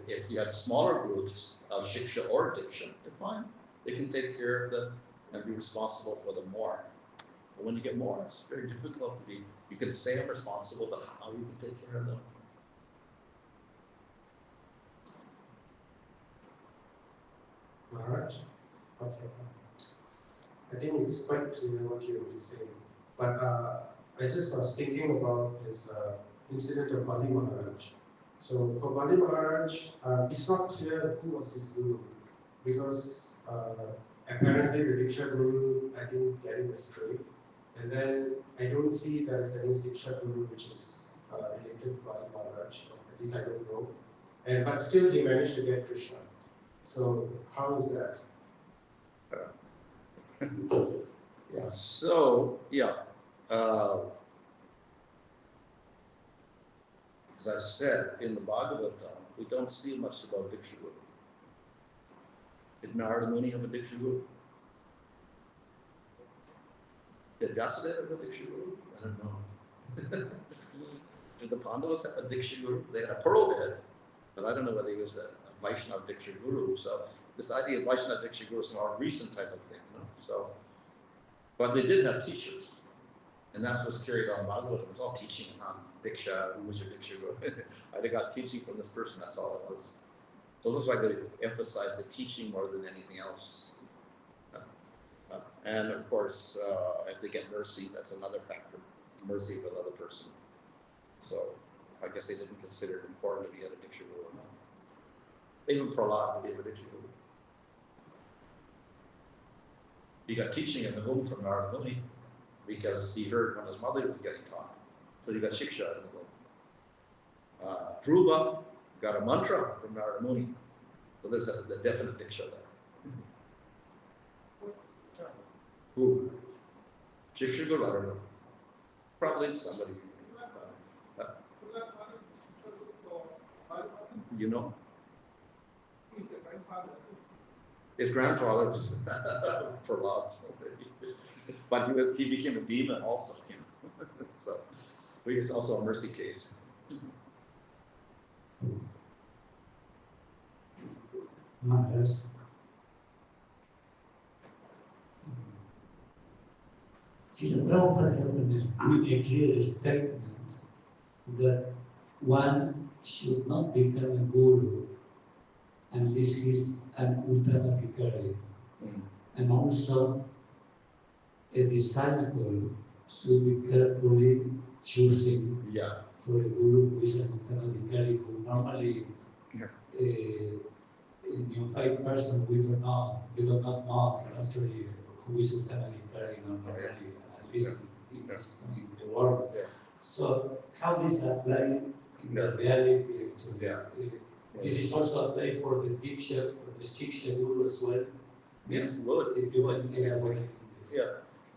S3: if you have smaller groups of Shiksha or Diksha, they're fine. They can take care of them and be responsible for them more. But when you get more, it's very difficult to be. You can say I'm responsible, but how you can take care of them?
S4: Maharaj? Okay. I think it's quite clear what you were saying. But I just was thinking about this incident of Bali Maharaj. So for Bali Maharaj, it's not clear who was his guru, because apparently the Diksha Guru, I think, getting astray. And then I don't see there is any Siksha Guru which is related to Bali Maharaj, at least I don't know. But still he managed to get Krishna. So how is that?
S3: Yeah, so, yeah. As I said, in the Bhagavatam, we don't see much about Diksha Guru. Did Narada Muni have a Diksha Guru? Did Vyasadeva have a Diksha Guru? I don't know. Did the Pandavas have a Diksha Guru? They had a Purohit, but I don't know whether he was a Vaishnava Diksha Guru. So this idea of Vaishnava Diksha Guru is a more recent type of thing. So, but they did have teachers. And that's what's carried on Bhagavad. It was all teaching on Diksha, who was your Diksha guru. I got teaching from this person, that's all it was. So it looks like they emphasize the teaching more than anything else. And of course, if they get mercy, that's another factor. Mercy of another person. So I guess they didn't consider it important if he had a Diksha guru or not. Even Prahlad would be a Diksha guru. He got teaching in the home from Narada Muni because he heard when his mother was getting taught. So he got Shiksha in the home. Dhruva got a mantra from Narada Muni. So there's a definite Diksha there. Who? Shiksha guru, I don't know. Probably somebody. You know?
S4: He's a grandfather.
S3: His grandfather was for lots. But he became a demon also. You know? So it's also a mercy case.
S5: Maharaj. See, the Prabhupada has a clear statement that one should not become a guru unless he's an ultramafficare. And also, a disciple should be carefully choosing for a guru who is an ultramafficare, who normally a neophyte person we do not know actually who is ultramafficare normally, at least in the world. So how this apply in the reality actually? This is also applied for the Diksha, for the Siksha guru as well.
S3: Yes, would.
S5: If you want to elaborate on this.
S3: Yeah.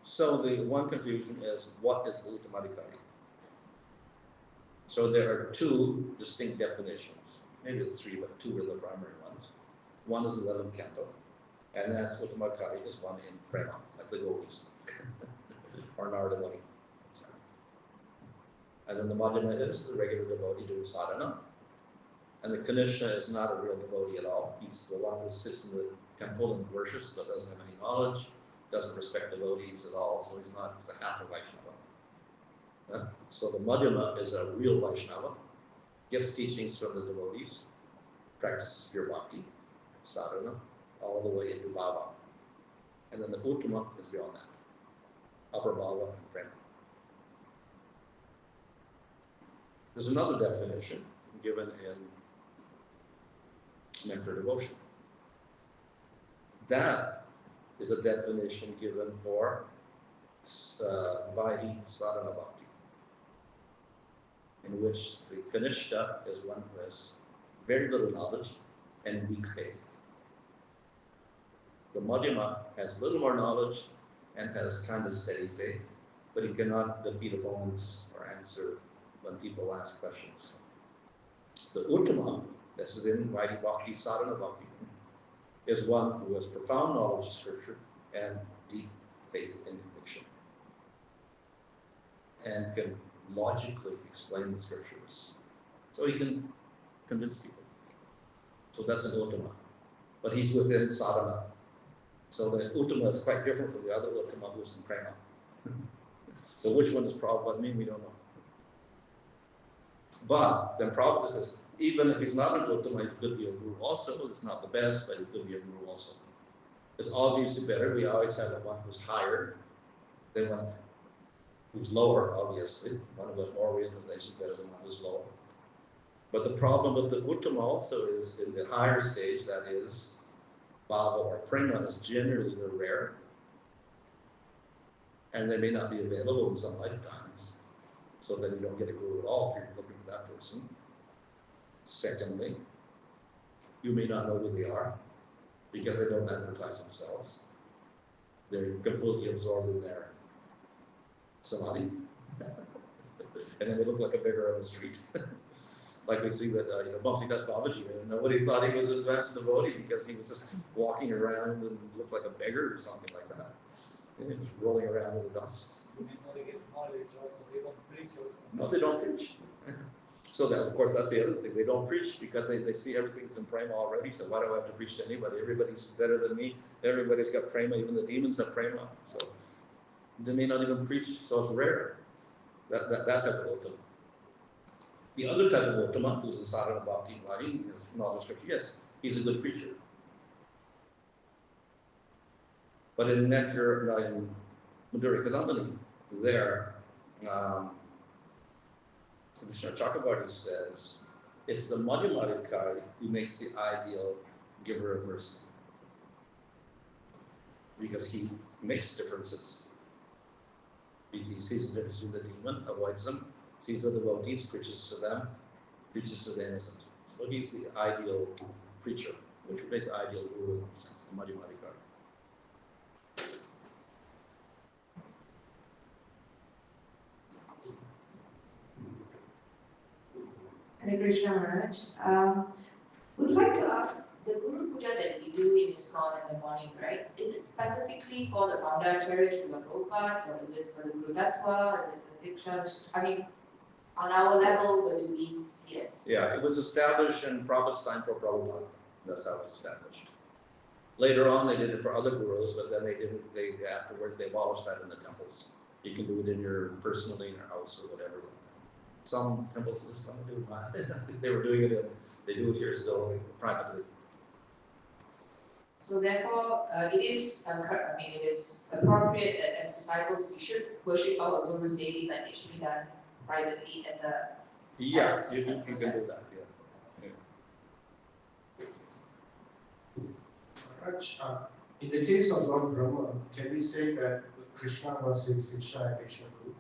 S3: So the one confusion is what is ultramafficare? So there are two distinct definitions, maybe it's three, but two are the primary ones. One is the 11th canto, and that's ultramafficare is one in prema, like the gopis, or Narada Muni. And then the Madhyama is the regular devotee doing sadhana. And the Kanishna is not a real devotee at all. He's the one who sits in the temple and worships, but doesn't have any knowledge, doesn't respect devotees at all, so he's a half a Vaishnava. So the Madhyama is a real Vaishnava, gets teachings from the devotees, practices pure bhakti, sadhana, all the way into bhava. And then the Uttama is beyond that, upper bhava and prema. There's another definition given in Nectar Devotion. That is a definition given for Vaidhi Sadhana Bhakti, in which the Kanishta is one who has very little knowledge and weak faith. The Madhyama has little more knowledge and has kind of steady faith, but he cannot defeat opponents or answer when people ask questions. The Uttama, this is in Vaidhi Bhakti, Sadhana Bhakti, is one who has profound knowledge of scripture and deep faith and conviction, and can logically explain the scriptures. So he can convince people. So that's an Uttama. But he's within sadhana. So the Uttama is quite different from the other Uttama who's in prema. So which one is Prabhupada mean? We don't know. But then Prabhupada says, even if he's not an Uttama, he could be a guru also. It's not the best, but he could be a guru also. It's obviously better. We always have one who's higher than one who's lower, obviously. One who has more realization better than one who's lower. But the problem with the Uttama also is in the higher stage, that is, Bhava or Prema, is generally they're rare. And they may not be available in some lifetimes. So then you don't get a guru at all if you're looking for that person. Secondly, you may not know who they are because they don't advertise themselves. They're completely absorbed in their samadhi. And then they look like a beggar on the street. Like we see with Bhakti-Das Babaji, nobody thought he was an advanced devotee because he was just walking around and looked like a beggar or something like that. And he was rolling around in the dust. No, they don't preach. So that, of course, that's the other thing. They don't preach because they see everything's in prema already. So why do I have to preach to anybody? Everybody's better than me. Everybody's got prema. Even the demons have prema. So They may not even preach, so it's rare. That type of Uttama. The other type of Uttama, who's in Sadhana Bhakti, writing his knowledge scripture, yes, he's a good preacher. But in Nectar, in Madhurya Kadambini, there, Vishnu Chakravarti says, it's the Madhyamadikai who makes the ideal giver of mercy. Because he makes differences. He sees the difference in the demon, avoids them, sees the devotees, preaches to them, preaches to the innocent. So he's the ideal preacher, which would make the ideal guru in one sense, the Madhyamadikai.
S10: Hare Krishna Maharaj. Would like to ask, the Guru Puja that we do in ISKCON in the morning, right? Is it specifically for the founder Acharya Srila Prabhupada, or is it for the Guru Tattva? Is it for the Diksha? I mean, on our level, what do we see it?
S3: Yeah, it was established in Prabhupada's time for Prabhupada. That's how it was established. Later on, they did it for other gurus, but then afterwards they abolished that in the temples. You can do it in your personally in your house or whatever. Some temples just don't do it. I think they were doing it. They do it here still privately.
S10: So therefore, it is appropriate that as disciples we should worship our gurus daily, but it should be done privately as a.
S3: Yes, you can do that. Yeah.
S4: Maharaj, in the case of Lord Brahma, can we say that Krishna was his Siksha and Diksha guru?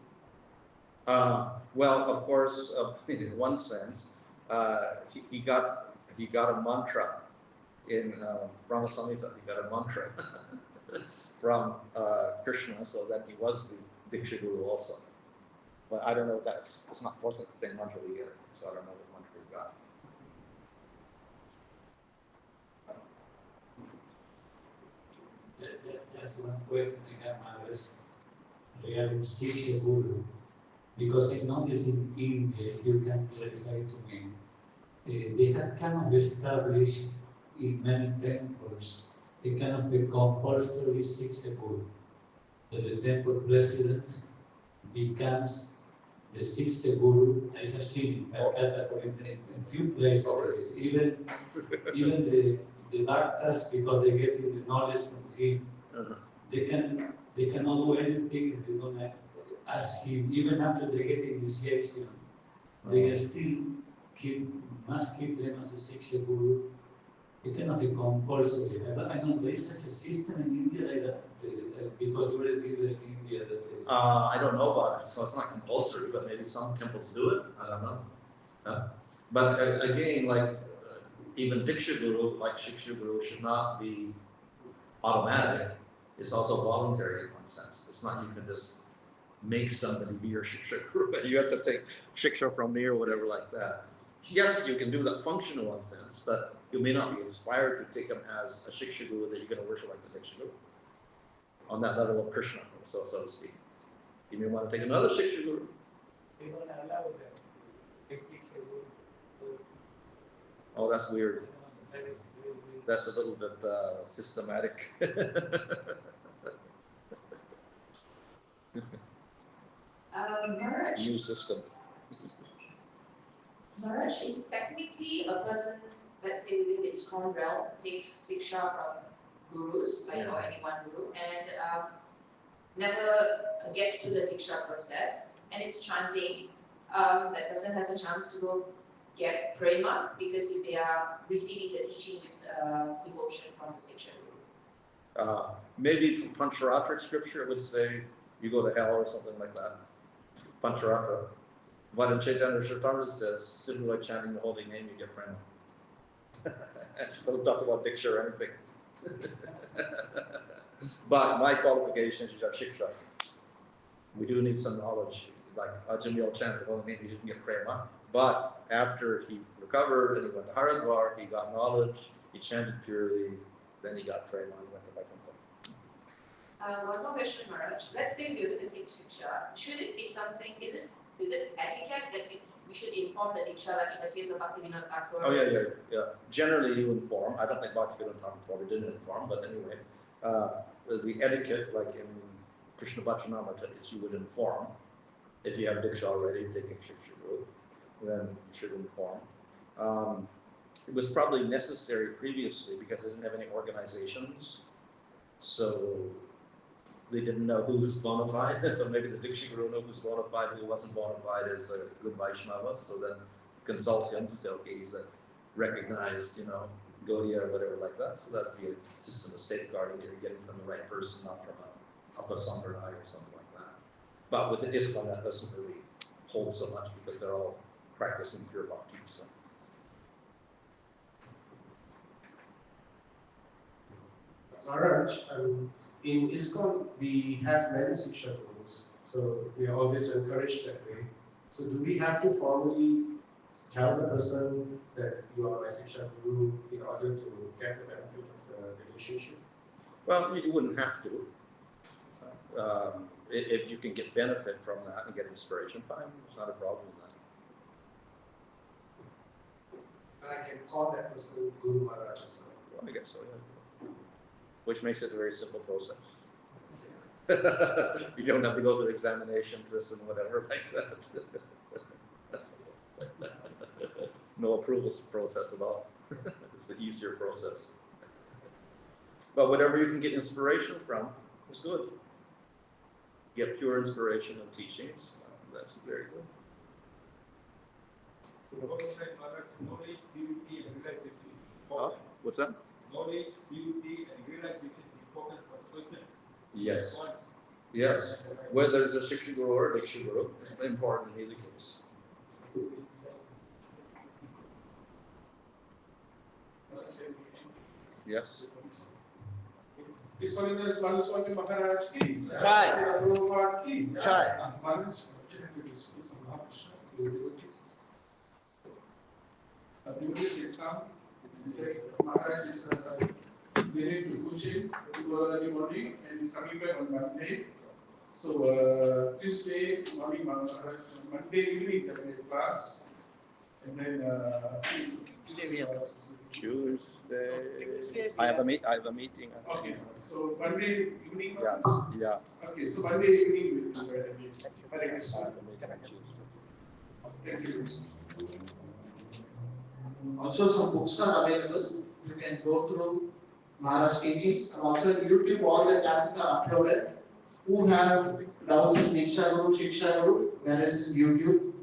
S3: Well, of course, in one sense, he got a mantra in Brahma Samhita. He got a mantra from Krishna, so that he was the Diksha guru also. But I don't know if wasn't the same mantra we get, so I don't know what mantra we got.
S5: Just one question I have, Maharaj, regarding Siksha Guru, because I noticed in India, if you can clarify to me, they have kind of established in many temples a kind of a compulsory Siksha Guru. The temple president becomes the Siksha Guru. I have seen in few places, even the Bhaktas, because they get the knowledge from him, they cannot do anything if they don't ask him. Even after they get initiation, they still must keep them as a Siksha Guru. It cannot be compulsory. I know there is such a system in India like that, because you already did it in India.
S3: I don't know about it, so it's not compulsory, but maybe some temples do it. I don't know. But again, like even Diksha Guru, like Shiksha Guru, should not be automatic. It's also voluntary in one sense. It's not you can just make somebody be your Shiksha Guru, but you have to take Shiksha from me or whatever like that. Yes, you can do that function in one sense, but you may not be inspired to take him as a Shiksha Guru that you're going to worship like the Diksha Guru. On that level of Krishna, so to speak. You may want to take another Shiksha Guru.
S9: We don't allow them to take Siksha Guru.
S3: Oh, that's weird. That's a little bit systematic.
S10: Maharaj.
S3: New system.
S10: Maharaj, if technically a person, let's say within the ISKCON realm, takes Siksha from gurus, like or any one guru, and never gets to the Diksha process, and it's chanting, that person has a chance to go get prema, because if they are receiving the teaching with devotion from the Siksha guru.
S3: Maybe from Pancharatric scripture, it would say you go to hell or something like that. Pancharatra. But in Chaitanya Charitamrita says, simply by chanting the holy name, you get prema. Doesn't talk about Diksha or anything. But my qualifications is our Shiksha. We do need some knowledge. Like Ajamil chanted the holy name, he didn't get prema. But after he recovered and he went to Haridwar, he got knowledge, he chanted purely, then he got prema and went to Vaikuntha.
S10: One more question, Maharaj. Let's say we're going to take Shiksha. Should it be something, is it etiquette that we should inform the Diksha, like in the case of Bhaktivinoda Thakur?
S3: Oh, yeah. Generally, you inform. I don't think Bhaktivinoda Thakur probably didn't inform, but anyway, the etiquette, like in Krishna Bachanamrita is you would inform. If you have Diksha already, taking Shiksha Guru, then you should inform. It was probably necessary previously because they didn't have any organizations. So they didn't know who was bona fide. So maybe the Diksha Guru knew who was bona fide, who wasn't bona fide as a good Vaishnava. So then consult him to say, okay, he's a recognized, Gaudiya or whatever like that. So that'd be a system of safeguarding that you're getting from the right person, not from a Upper Sampradaya or something like that. But with the ISKCON, that doesn't really hold so much because they're all practicing pure bhakti. So.
S4: Maharaj, in ISKCON, we have many Siksha gurus, so we are always encouraged that way. So do we have to formally tell the person that you are my Siksha guru in order to get the benefit of the initiation?
S3: Well, you wouldn't have to. If you can get benefit from that and get inspiration, fine, it's not a problem with that.
S4: And I can call that person Guru Maharaj as well.
S3: Well, I guess so, yeah. Which makes it a very simple process. You don't have to go through examinations, this and whatever like that. No approvals process at all. It's the easier process. But whatever you can get inspiration from is good. Get pure inspiration and teachings, that's very good.
S7: Knowledge, purity, and realization is important.
S3: What's that?
S7: Knowledge, purity, and realization is important for the person.
S3: Yes. Yes. Whether there's a Shiksha Guru or a Diksha Guru, it's important in either case. Yes.
S8: ISKCON is Bhanu Swami Maharaj ki.
S2: Chai.
S8: Prabhupada ki.
S2: Chai.
S8: Maharaj, to discuss on Maharaj. Everybody exam. Maharaj is willing to coaching to go early morning and is coming back on Monday. So Tuesday morning, Maharaj, Monday evening there will be a class, and then
S3: Tuesday. I have a meeting.
S8: Okay. So Monday evening.
S3: Yeah.
S8: Okay. So Monday evening we'll be ready. Hare Krishna. Thank you.
S11: Also, some books are available. You can go through Maharaj teachings, and also YouTube. All the classes are uploaded. Who have doubts in Diksha Guru, Shiksha Guru? There is YouTube.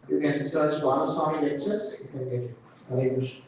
S11: You can search Bhanu Swami lectures. You can get it. Hare Krishna.